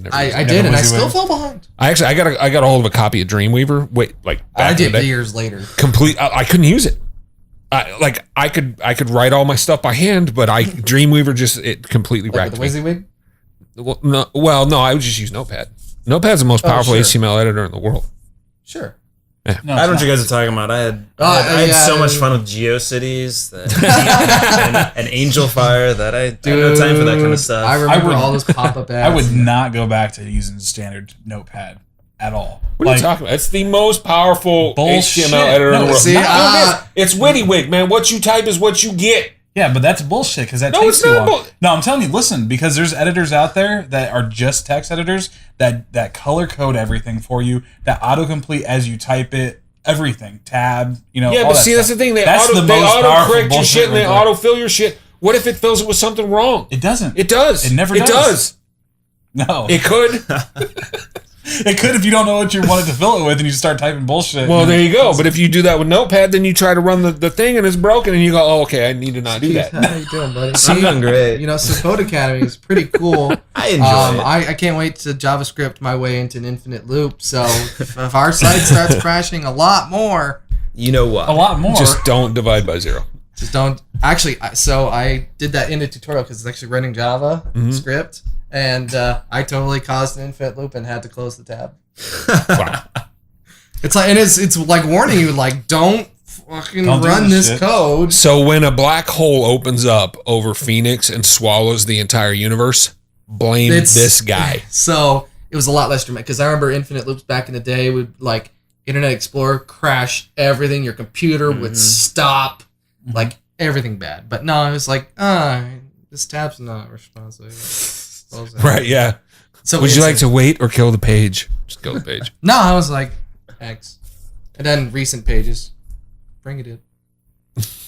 did, and I still fell behind. I got a hold of a copy of Dreamweaver. I did years later. I couldn't use it. I could write all my stuff by hand, but Dreamweaver it completely Like wrecked with the me. WYSIWYG? No, I would just use Notepad. Notepad's the most powerful HTML editor in the world. Sure. I don't know what you guys are talking about. I had so much fun with GeoCities and Angel Fire that I had no time for that kind of stuff. I remember all those pop-up ads. I would not go back to using standard Notepad at all. What are you talking about? It's the most powerful Bullshit. HTML editor in the world. See, It's WYSIWYG, man. What you type is what you get. Yeah, but that's bullshit because that No, takes it's too not long. No, I'm telling you, listen, because there's editors out there that are just text editors that color code everything for you, that autocomplete as you type it, everything, tab, Yeah, all but that see, stuff. that's the thing. They That's the most auto powerful correct your bullshit shit and they right there. auto fill your shit. What if it fills it with something wrong? It doesn't. It does. It never It does. does. No. It could. It could if you don't know what you wanted to fill it with and you just start typing bullshit. Well, there you go. But if you do that with Notepad, then you try to run the thing and it's broken and you go, oh, okay, I need to not do that. How you doing, buddy? I'm doing great. You know, so Code Academy is pretty cool. I enjoy it. I can't wait to JavaScript my way into an infinite loop. So if our site starts crashing a lot more, You know what? a lot more. Just don't divide by 0. just don't. Actually, so I did that in a tutorial because it's actually running Java script, and I totally caused an infinite loop and had to close the tab. Wow. It's like, and it's like warning you, like, don't fucking Don't do run this this shit. code. So when a black hole opens up over Phoenix and swallows the entire universe, blame It's- this guy. So it was a lot less dramatic because I remember infinite loops back in the day would like Internet Explorer crash everything, your computer would stop, like everything bad. But no, it was like, this tab's not responsive. Close it. Right, yeah. So Would you it's- like to wait or kill the page? Just kill the page. No, I was like, X. And then recent pages. Bring it in.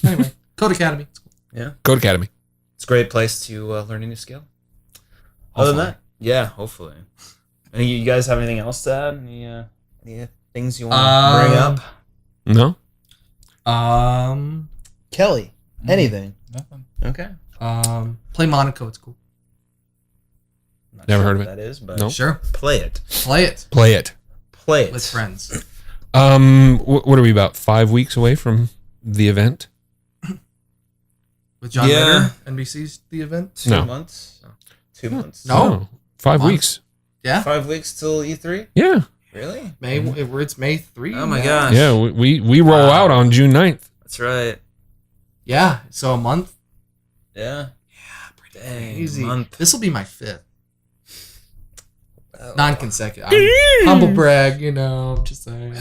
Anyway, Code Academy. It's cool. Yeah. Code Academy. It's a great place to learn a new skill. Other than that, yeah, hopefully. Any you guys have anything else to add? Any things you want to bring up? No? Kelly, anything? Nothing. Okay. Play Monaco. It's cool. Not Never sure heard of what it. That is, but Nope. Sure. play it. Play it Play it. Play it with friends. What are we about? 5 weeks away from the event? With John Yeah. Ritter, NBC's The Event. 2 No. months. 2 months. No. Oh, 5 Month. weeks. Yeah. 5 weeks till E3. Yeah. Really? It's May 3. Oh my now. gosh. Yeah, we roll Wow. out on June 9th. That's right. Yeah. So a month. Yeah. Pretty Dang, crazy. month. This will be my 5th. Oh. Non-consecutive. Humble brag, you know. Just saying.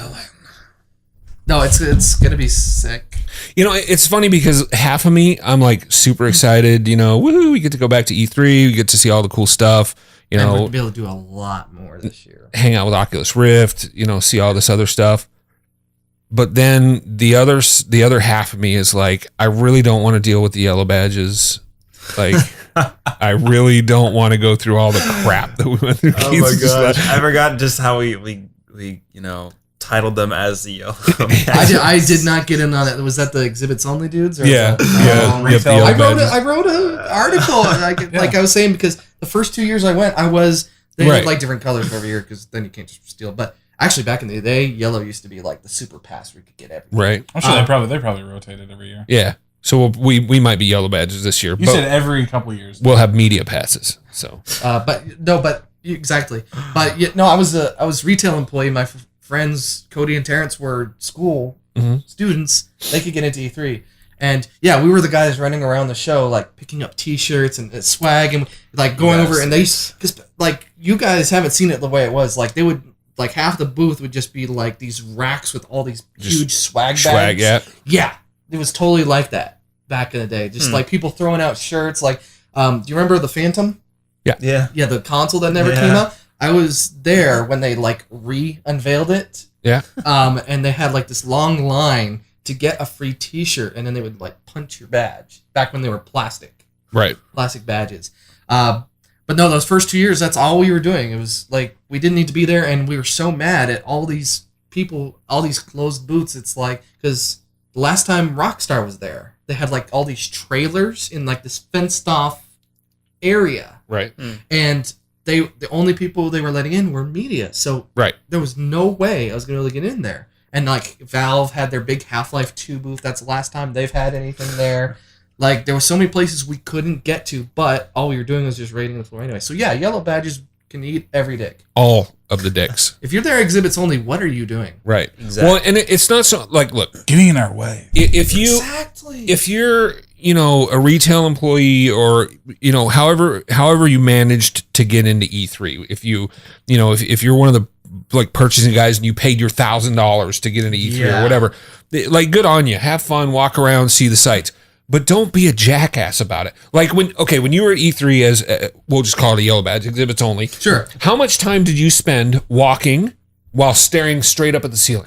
No, it's gonna be sick. You know, it's funny because half of me, I'm like super excited. You know, woohoo! We get to go back to E3. We get to see all the cool stuff. You And we're know, gonna be able to do a lot more this year. hang out with Oculus Rift. You know, see all this other stuff. But then the other half of me is like, I really don't want to deal with the yellow badges. Like, I really don't want to go through all the crap that we went through. Oh my gosh. I forgot just how we titled them as the yellow. I did not get in on it. Was that the exhibits only dudes? Or Yeah, was that- yeah. Oh, Yep, the I yellow I wrote badges. I wrote an article. Like I was saying, because the first 2 years I went, they Right. had like different colors every year because then you can't just steal. But actually, back in the day, yellow used to be like the super pass where you could get everything. Right. I'm sure they probably rotated every year. Yeah. So we might be yellow badges this year. You but said every couple of years. we'll have media passes. So Exactly. But no, I was retail employee. My friends Cody and Terrence were school students. They could get into E3. And yeah, we were the guys running around the show, like picking up T-shirts and swag, and like going over. And because like you guys haven't seen it the way it was. Like they would, like half the booth would just be like these racks with all these Just huge swag bags. swag, yeah. Yeah, it was totally like that back in the day. Just like people throwing out shirts. Like, do you remember the Phantom? Yeah. Yeah, the console that never Yeah. came out. I was there when they like re-unveiled it. Yeah. And they had like this long line to get a free T-shirt, and then they would like punch your badge. Back when they were plastic badges. But no, those first 2 years, that's all we were doing. It was like we didn't need to be there, and we were so mad at all these people, all these closed booths. It's like because the last time Rockstar was there, they had like all these trailers in like this fenced-off area. Right. And the only people they were letting in were media. So Right. there was no way I was going to get in there. And like Valve had their big Half-Life 2 booth. That's the last time they've had anything there. Like there were so many places we couldn't get to, but all we were doing was just raiding the floor anyway. So yeah, yellow badges can eat every dick. All of the dicks. If you're there exhibits only, what are you doing? Right. Exactly. Well, and it's not so like, look, Getting in our way. if Exactly. you're a retail employee or however you managed to get into E3, if you're one of the like purchasing guys and you paid your $1,000 to get into E3 or whatever, like good on you. Have fun, walk around, see the sights. But don't be a jackass about it. Like when you were at E3 as we'll just call it a yellow badge exhibits only. Sure. How much time did you spend walking while staring straight up at the ceiling?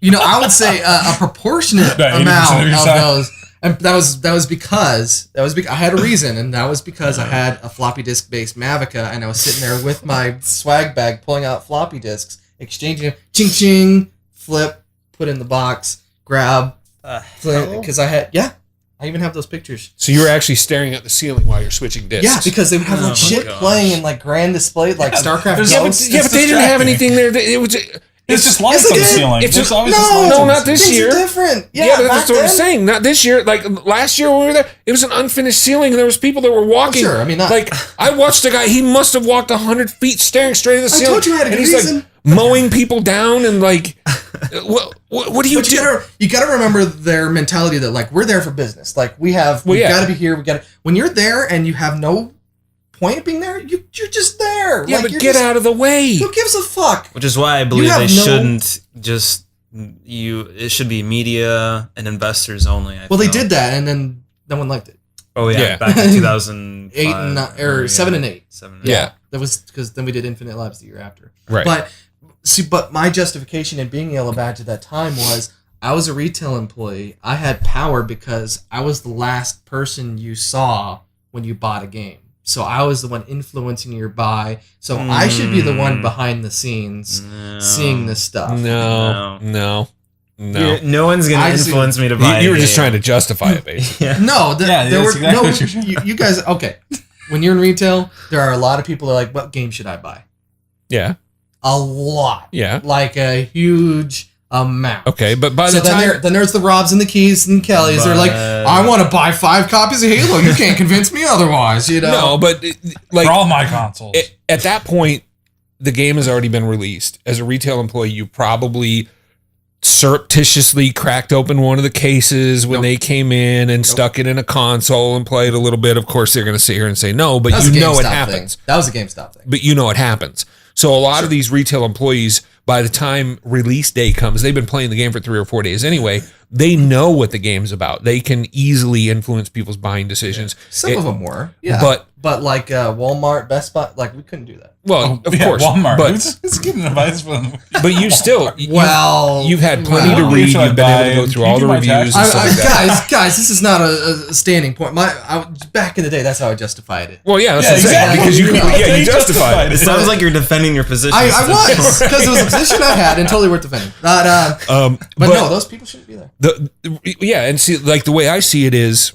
I would say a proportionate About 80% amount of your of time. those. And that was because I had a reason, and that was because I had a floppy disk based Mavica, and I was sitting there with my swag bag, pulling out floppy disks, exchanging them, ching ching, flip, put in the box, grab, because I even have those pictures. So you were actually staring at the ceiling while you're switching discs. Yeah, because they would have like shit playing and like grand display, like StarCraft Ghosts. But they didn't have anything there. It was. It's just lights on the ceiling. It's just always not this things year. Are different. Yeah, but that's what I'm saying. Not this year. Like last year when we were there, it was an unfinished ceiling, and there was people that were walking. Sure, I mean, like I watched a guy. He must have walked 100 feet, staring straight at the ceiling. I told you I had a and he's reason. like mowing people down, and like, what do you do? You gotta remember their mentality that like we're there for business. like we gotta be here. When you're there and you have no point of being there, you're just there. Yeah, like, but get out of the way. Who gives a fuck? Which is why I believe they shouldn't just it should be media and investors only. I They feel. did that, and then no one liked it. Oh yeah, back in 2008 and 7 and 8. 7 Yeah. That was because then we did Infinite Labs the year after. Right. But my justification in being Yellow Badge at that time was I was a retail employee. I had power because I was the last person you saw when you bought a game. So I was the one influencing your buy. So I should be the one behind the scenes seeing this stuff. No. No one's gonna influence me to buy. You were just trying to justify it, basically. No, there were exactly what you're saying. you guys. Okay, when you're in retail, there are a lot of people that are like, "What game should I buy?" Yeah. A lot. Yeah. Like a huge amount. Okay, but by the time then there's the Robs and the Keys and Kellys. They're like, I want to buy 5 copies of Halo. You can't convince me otherwise. You know. No, but like for all my consoles. At that point, the game has already been released. As a retail employee, you probably surreptitiously cracked open one of the cases when they came in and stuck it in a console and played a little bit. Of course, they're going to sit here and say no, but you know it happens. That was a GameStop thing. But you know it happens. So a lot of these retail employees, by the time release day comes, they've been playing the game for 3 or 4 days anyway. They know what the game's about. They can easily influence people's buying decisions. Some of them were, yeah. But like Walmart, Best Buy, like we couldn't do that. Well, of course, Walmart. But it's giving advice for them. But you still, you've had plenty to Who read. should I You've been buy? able to go through Can you all do the my reviews. taxes? And stuff like that. Guys, this is not a standing point. Back in the day, that's how I justified it. Well, yeah, that's Yeah, what I'm saying. exactly. Because you You justified It it. sounds like you're defending your position. I was because it was a position I had and totally worth defending. But no, those people shouldn't be there. And see, like the way I see it is,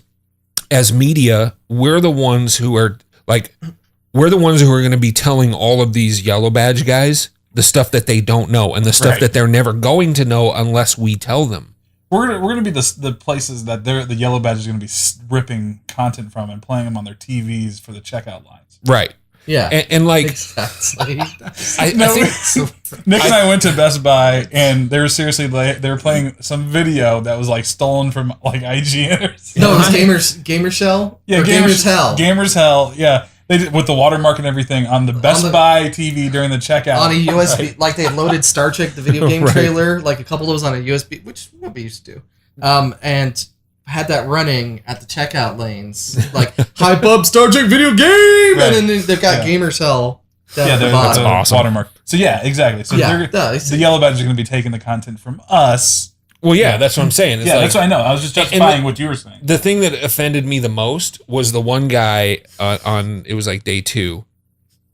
as media, we're the ones who are going to be telling all of these Yellow Badge guys the stuff that they don't know and the stuff that they're never going to know unless we tell them. We're gonna be the places that the Yellow Badge is gonna be ripping content from and playing them on their TVs for the checkout lines. Right. Yeah. And like, exactly. I think Nick and I went to Best Buy and they were seriously they were playing some video that was like stolen from like IGN or something. No, it was Gamer Shell. Yeah, Gamers Hell. Gamers Hell. Yeah, they did with the watermark and everything on the Best Buy TV during the checkout on a USB. Like they had loaded Star Trek the video game trailer, like a couple of those on a USB, which what we used to do, and had that running at the checkout lanes, like hype up Star Trek video game, and then they've got Gamers Hell. Yeah, that's awesome. Watermark. So yeah, exactly. So the Yellow Badge is going to be taking the content from us. Well, yeah, that's what I'm saying. It's that's what I know. I was just justifying what you were saying. The thing that offended me the most was the one guy on it was like day 2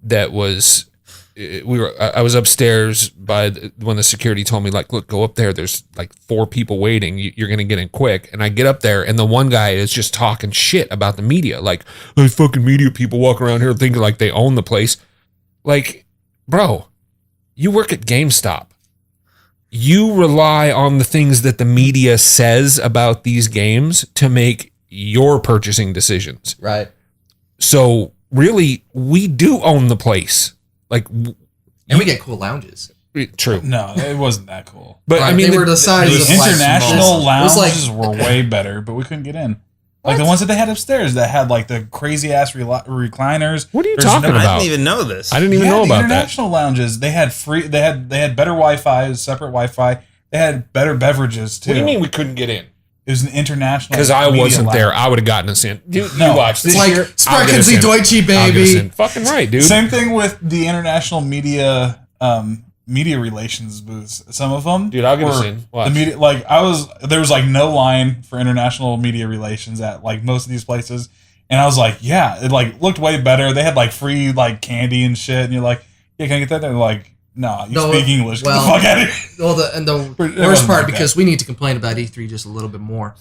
that was I was upstairs when the security told me, like, look, go up there. There's like 4 people waiting. You're going to get in quick. And I get up there and the one guy is just talking shit about the media. Like, those fucking media people walk around here thinking like they own the place. Like, bro, you work at GameStop. You rely on the things that the media says about these games to make your purchasing decisions. Right. So really, we do own the place. Like, and we get cool lounges. True. No, it wasn't that cool. But I mean, they were the size the of international lounges lounges were way better, but we couldn't get in. Like the ones that they had upstairs that had like the crazy ass recliners. What are you talking about? I didn't even know this. I didn't even know about that. International lounges, they had free. They had better Wi-Fi, separate Wi-Fi. They had better beverages too. What do you mean we couldn't get in? It was an international. Because I wasn't lounge. there. I would have gotten us in. Dude, No. you watched this. It's like Sprechen Sie Deutsche, baby. Fucking right, dude. Same thing with the international media media relations booths. Some of them, Dude, I'll give were a scene. Watch. the media. Like there was like no line for international media relations at like most of these places, and I was like, yeah, it like looked way better. They had like free like candy and shit, and you're like, yeah, can I get that? And they're like, no, you speak English. Get the fuck out of here. Well, the worst part, because we need to complain about E3 just a little bit more,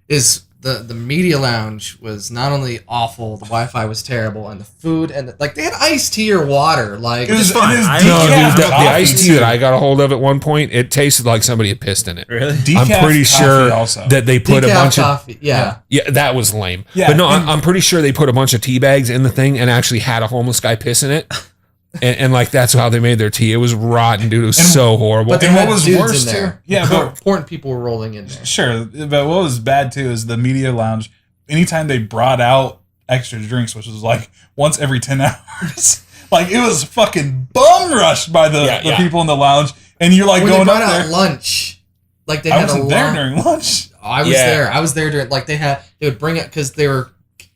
is the media lounge was not only awful, the Wi-Fi was terrible, and the food and they had iced tea or water. Like, It was fine. fine. No, dude, the Coffee, iced tea too. that I got a hold of at one point, it tasted like somebody had pissed in it. Really? Decaf I'm pretty coffee sure also. that they put a decaf bunch of coffee. Yeah. that was lame. Yeah, but no, and- I'm pretty sure they put a bunch of tea bags in the thing and actually had a homeless guy piss in it, and like that's how they made their tea. It was rotten, dude. It was so horrible. But they And what had was dudes worse, in there. too- yeah, but- important people were rolling in there. Sure, but what was bad too is the media lounge. Anytime they brought out extra drinks, which was like once every 10 hours, like it was fucking bum rushed by the people in the lounge, and you're like When going they up brought there. out lunch, like they I had a wasn't there lot. during lunch. I was Yeah. there. I was there during they would bring it because they were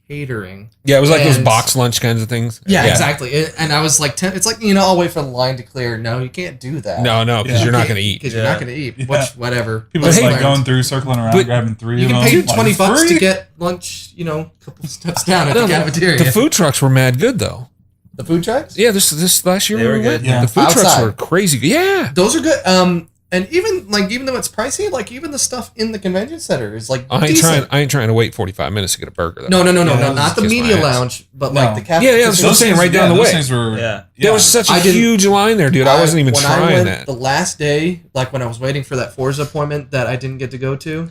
catering. Yeah, it was like those And- box lunch kinds of things. Yeah, exactly. And I was like, it's like, I'll wait for the line to clear. No, you can't do that. No, because Yeah. you're not going to eat. Because you're not going to eat. Yeah. Which, whatever. People Let's just like learn. going through, circling around, But grabbing three You of can them. pay like, $20 free? to get lunch, a couple steps down at No, the cafeteria. The food trucks were mad good though. The food trucks? Yeah, this last year They we were went. good. Yeah. The food trucks Outside. were crazy. Yeah. Those are good. And even though it's pricey, like even the stuff in the convention center is like I decent. ain't trying to wait 45 minutes to get a burger. Though. No, Yeah, not the kiss media my ass. lounge, but No. like the cafe. Yeah, that's what I'm saying, right down the those way. things were, Yeah. There was such a I didn't- huge line there, dude. I wasn't even when I trying went that. The last day, like when I was waiting for that Forza appointment that I didn't get to go to,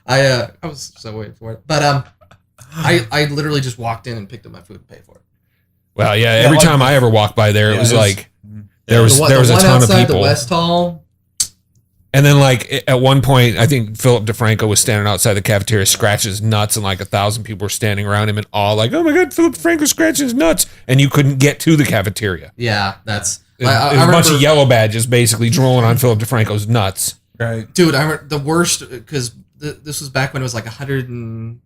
I was so waiting for it. But I literally just walked in and picked up my food and paid for it. Well, yeah. Every like- time I ever walked by there, it Yeah, was it was- like there was The a one ton of outside people. the West Hall. And then, like, at one point, I think Philip DeFranco was standing outside the cafeteria scratching his nuts, and like 1,000 people were standing around him and all like, "Oh my God, Philip DeFranco scratching his nuts!" And you couldn't get to the cafeteria. Yeah, that's. It was a bunch of yellow badges basically drooling on Philip DeFranco's nuts. Right. Dude, I remember the worst because this was back when it was like 100 and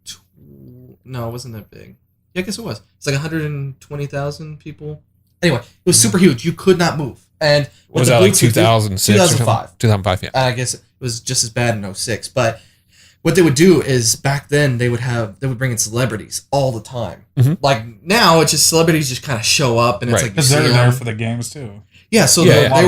no, it wasn't that big. Yeah, I guess it was. It's like 120,000 people. Anyway, it was super huge. You could not move. And what Was the that like booths would do- 2006 or something? 2005. 2005, yeah. And I guess it was just as bad in 06. But what they would do is back then they would bring in celebrities all the time. Mhm. Like now, it's just celebrities just kind of show up and it's Right. like you Because they're see there them. for the games too. Yeah, so Yeah, they, yeah.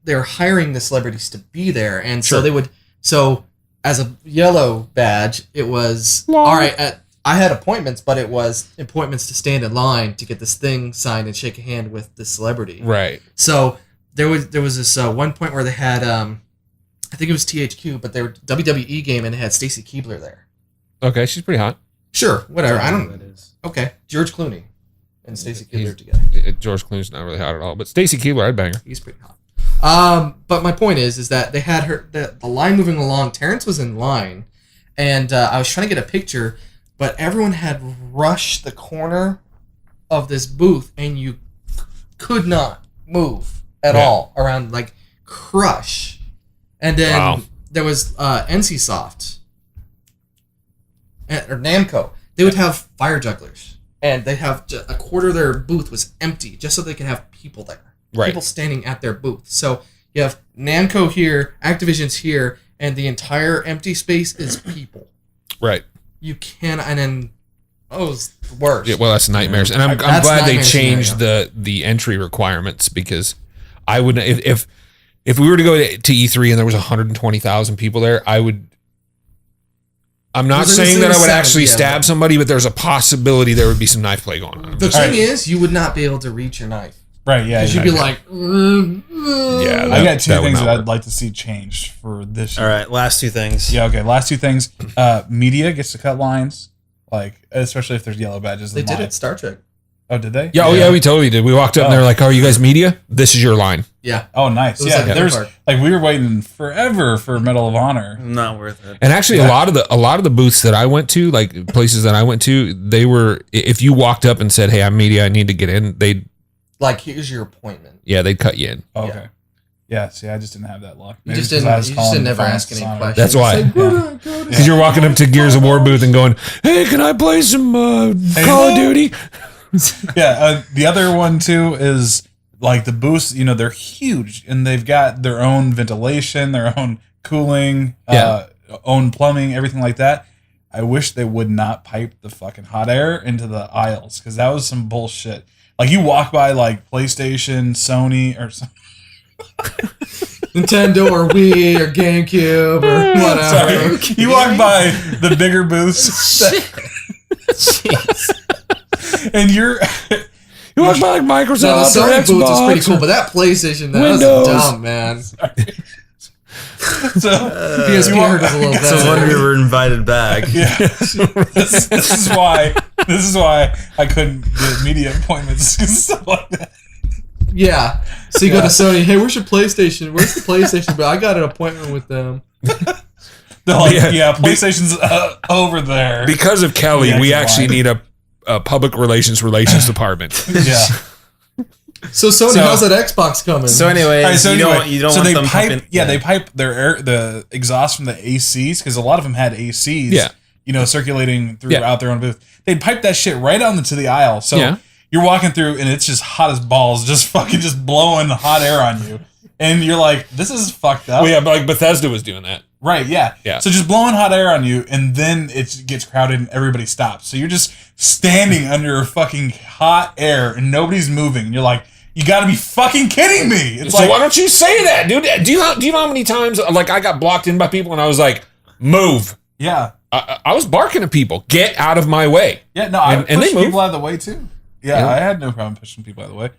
they were hiring the celebrities to be there, and so Sure. they would. So as a yellow badge, it was Lol. all right. I had appointments, but it was appointments to stand in line to get this thing signed and shake a hand with the celebrity. Right. So there was this one point where they had I think it was THQ, but they were WWE game and it had Stacy Keibler there. Okay, she's pretty hot. Sure, whatever. I That don't. is. Okay, George Clooney and Stacy He's- Keibler together. George Clooney's not really hot at all, but Stacy Keibler, I'd bang her. He's pretty hot. But my point is that they had her the line moving along. Terrence was in line, and I was trying to get a picture, but everyone had rushed the corner of this booth, and you could not move at Yeah. all around, like crush. And then Wow. there was NCSoft or Namco. They would have fire jugglers, and they'd have a quarter of their booth was empty just so they could have people there. Right. People standing at their booth. So you have Namco here, Activision's here, and the entire empty space is people. Right. You can, and then it's the worst. Yeah, well, that's nightmares, and I'm That's glad they nightmare changed the entry requirements because I would if we were to go to E3 and there was 120,000 people there, I would. I'm not Well, saying that I would 70, actually yeah, stab but- somebody, but there's a possibility there would be some knife play going on. The thing Alright. is, you would not be able to reach your knife Right. Yeah. because yeah. you'd be like, Yeah, I got two that would things not that I'd work. like to see changed for this All year. right, last two things. Yeah. Okay. Last two things. Media gets to cut lines, like especially if there's yellow badges. They in did line. it. Star Trek. Oh, did they? Yeah, we totally did. We walked up and they were like, "Oh, are you guys media? This is your line." Yeah. Oh, nice. It was Yeah. like a There's park. like we were waiting forever for Medal of Honor. Not worth it. And actually, a lot of the booths that I went to, like places that I went to, they were if you walked up and said, "Hey, I'm media. I need to get in," they'd Here's your appointment. cut you in. Oh, okay. Yeah. See, I just didn't have that luck. You Maybe just because didn't. I was You just calling didn't ever Defiance ask any Dishonor. questions. That's why. It's like, Because you're walking up to Gears of War booth and going, "Hey, can I play some Call of Duty?" Yeah. The other one too is like the booths, they're huge, and they've got their own ventilation, their own cooling, own plumbing, everything like that. I wish they would not pipe the fucking hot air into the aisles, because that was some bullshit. Like, you walk by like PlayStation, Sony, or something. Nintendo or Wii or GameCube or whatever. Sorry. You walk by the bigger booths. And you're... You walk by like Microsoft. No, the Sony or booth was Xbox pretty cool, or- but that PlayStation, that was Windows. dumb, man. So, PSP hurt us a little bit. So when we were invited back. yeah. This is why I couldn't get media appointments and stuff like that. Yeah. So you go to Sony, hey, where's your PlayStation? Where's the PlayStation? But I got an appointment with them. They're like, PlayStation's over there. Because of Kelly, Yeah, we why? actually need a public relations department. Yeah. So Sony, how's that Xbox coming? So anyways, All right, so you anyway, don't so want they them pipe, pumping. they pipe their air, the exhaust from the ACs, because a lot of them had ACs, circulating throughout their own booth. They'd pipe that shit right out into the aisle. So you're walking through and it's just hot as balls, just blowing hot air on you. And you're like, this is fucked up. Well, yeah, but like Bethesda was doing that. Right, yeah. So just blowing hot air on you, and then it gets crowded and everybody stops. So you're just standing under fucking hot air and nobody's moving. And you're like, you gotta be fucking kidding me. It's So like, why don't you say that, dude? Do you know how many times like I got blocked in by people and I was like, move. yeah. I was barking at people. Get out of my way. Yeah, no, I And push they move. people out of the way too. Yeah, I had no problem pushing people out of the way.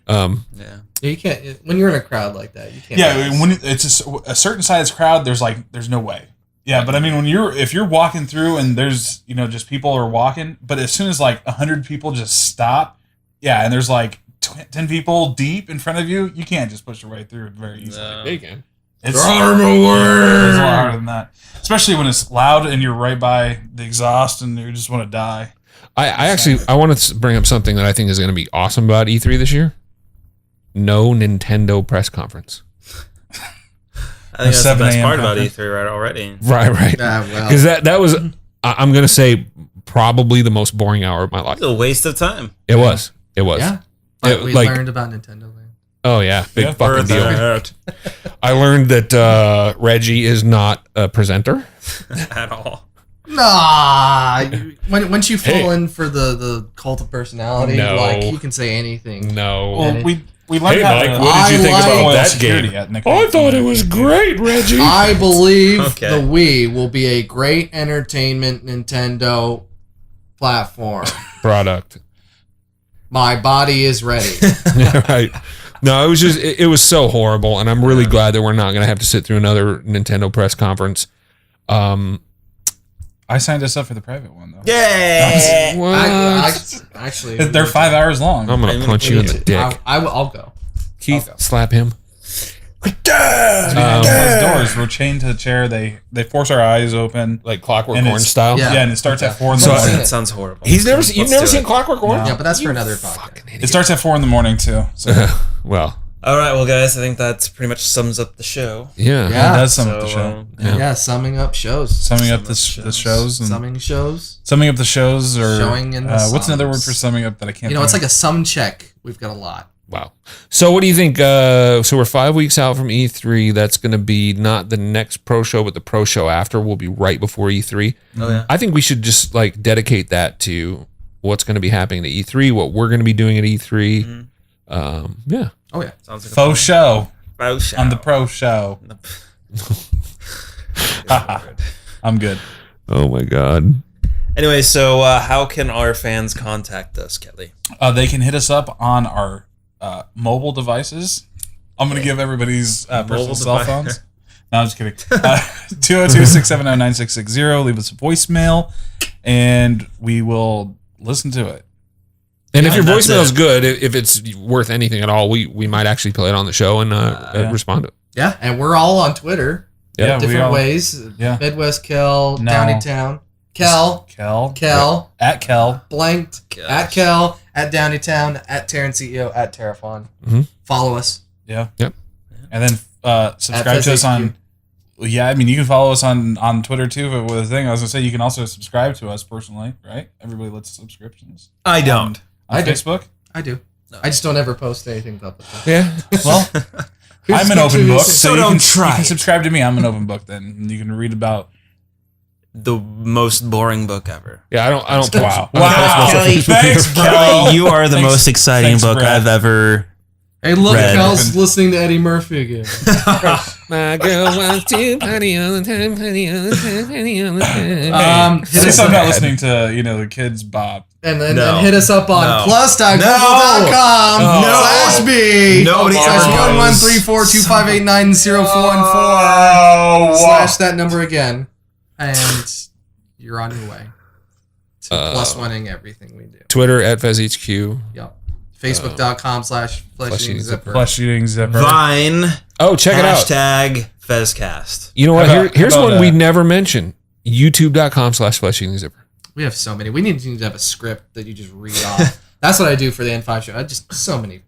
Yeah. You can't, when you're in a crowd like that, you can't. Yeah, when it's a certain size crowd, there's no way. Yeah, but I mean, if you're walking through and there's just people are walking, but as soon as like 100 people just stop, and there's like 10 people deep in front of you, you can't just push your way through very easily. They can. It's a lot harder than that, especially when it's loud and you're right by the exhaust and you just want to die. I want to bring up something that I think is going to be awesome about E3 this year. No Nintendo press conference. I think that's the 7 best a.m. part about conference. E3 right already. Right. Well. Because that was, I'm going to say, probably the most boring hour of my life. It's a waste of time. It was. Yeah. But we like- learned about Nintendo Land. Oh yeah, big Yeah, fucking deal. At I learned that Reggie is not a presenter. all. Nah, once you fall Hey. in for the cult of personality, No. like you can say anything. No. Well, we learned Hey, how Mike, to what did you think I about spoil that security game? at Nick. I thought it was great, Reggie. I believe Okay. the Wii will be a great entertainment Nintendo platform. Product. My body is ready. Right. No, it was so horrible, and I'm really glad that we're not going to have to sit through another Nintendo press conference. I signed us up for the private one though. Yay! What? Actually, They're 5 hours long. I'm going to punch you in the dick. I'll go. Keith, I'll go. slap him. Behind closed doors, we're chained to the chair. They force our eyes open. Like Clockwork And Orange it's- style. Yeah. Yeah, and it starts at 4 in the So- morning. That sounds horrible. You've never Let's seen do it. Clockwork Orange? Yeah, but that's for another podcast. Fucking It idiot. starts at 4 in the morning too. So Well, All right, well, guys, I think that's pretty much sums up the show. yeah. it Yeah. does sum up the show. Yeah, summing up shows. Summing up the shows. shows and Summing shows. summing up the shows, or Showing in the what's another word sums. for summing up that I can't? You know, it's like think a sum check. We've got a lot. Wow. So what do you think? So we're 5 weeks out from E3. That's going to be not the next pro show, but the pro show after will be right before E3. Oh, yeah. I think we should just like dedicate that to what's going to be happening at E3, what we're going to be doing at E3. Yeah. Oh yeah. Sounds like a faux show faux show. on the pro show. I'm good. Oh my God. Anyway, so how can our fans contact us, Kelly? They can hit us up on our mobile devices. I'm going to give everybody's personal Mobile cell device. phones. No, I'm just kidding. 202-670-9660. Leave us a voicemail, and we will listen to it. And if Yeah, your that's voicemail is it. good, if it's worth anything at all, we might actually play it on the show and respond to it. Yeah, and we're all on Twitter. Yeah, we Different all- ways. Yeah. Midwest Kel, No. Downeytown. Kel, Kel. At Kel. blanked, Gosh. at Kel, at Downeytown, at Terrence CEO, at Terrafon. Mhm. Follow us. Yeah. Yep. And then subscribe to us on. Yeah, I mean, you can follow us on Twitter too. But with the thing, I was gonna say, you can also subscribe to us personally, right? Everybody lets subscriptions. I don't. On I do. Facebook. I do. I just don't ever post anything public. Yeah. Well, I'm an open book, So you don't can, try you can it. subscribe to me. I'm an open book. Then you can read about. The most boring book ever. Yeah, I don't Wow. wow. Kelly, Thanks, bro. Kelly, you are the Thanks- most exciting thanks, book Brad. I've ever. Hey, look, Red. Kel's listening to Eddie Murphy again. My girl wants to party all the time, party all the time, party all the time. Hit Since us I'm up, not listening to the kids Bob. and then No. hit us up on No. plus.google.com /B Nobody ever goes. /1134258900414 slash that number again, and you're on your way to plus oneing everything we do. Twitter at FezHQ. Yep. Facebook.com /FleshEatingZipper. Flesh eating zipper. Vine. Oh, check it out. Hashtag FezCast. You know what? How about- Here's how about one we that? never mentioned. YouTube.com/FleshEatingZipper. We have so many. We need to have a script that you just read off. That's what I do for the N5 show. I just so many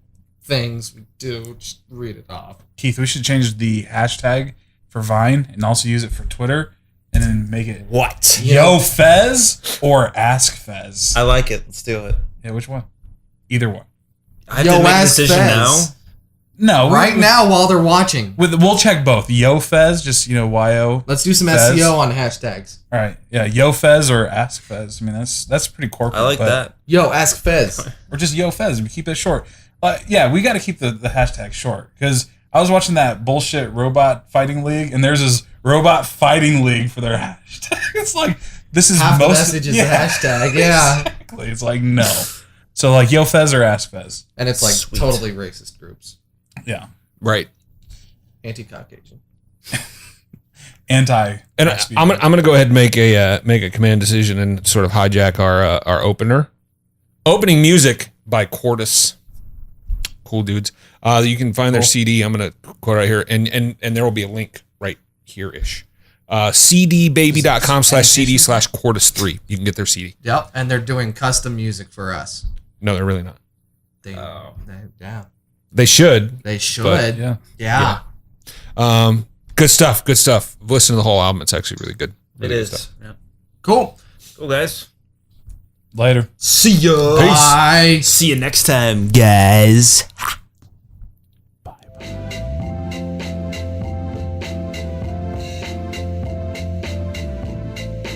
things we do. Just read it off. Keith, we should change the hashtag for Vine and also use it for Twitter, and then make it What? Yo Fez or Ask Fez. I like it. Let's do it. Yeah, which one? Either one. I have Yo, to make a ask decision Fez. now. No, Right now, while they're watching, We'll check both. Yo Fez, just YO. let's do some Fez. SEO on hashtags. All right, yeah, Yo Fez or Ask Fez. I mean, that's pretty corporate. I like but- that. Yo, ask Fez. Or just Yo Fez. We keep it short. Yeah, we got to keep the hashtag short because I was watching that bullshit robot fighting league, and there's this robot fighting league for their hashtag. It's like this is Half the most message is the hashtag. Yeah, Exactly. It's like no. So like Yo Fez or Ask Fez. and it's like Sweet. totally racist groups, Yeah. Right. anti-Caucasian. Anti. And I'm gonna go ahead and make a command decision and sort of hijack our opener. Opening music by Cordis. Cool dudes. You can find their Cool. CD. I'm gonna quote right here, and there will be a link right here ish. cdbaby.com/cd/Cordis3. You can get their CD. Yep, and they're doing custom music for us. No, they're really not. Yeah, They should. they should. yeah. Good stuff. Good stuff. Listen to the whole album. It's actually really good. It Really good is. stuff. Yeah. Cool. Cool, guys. Later. See ya. Bye. See you next time, guys.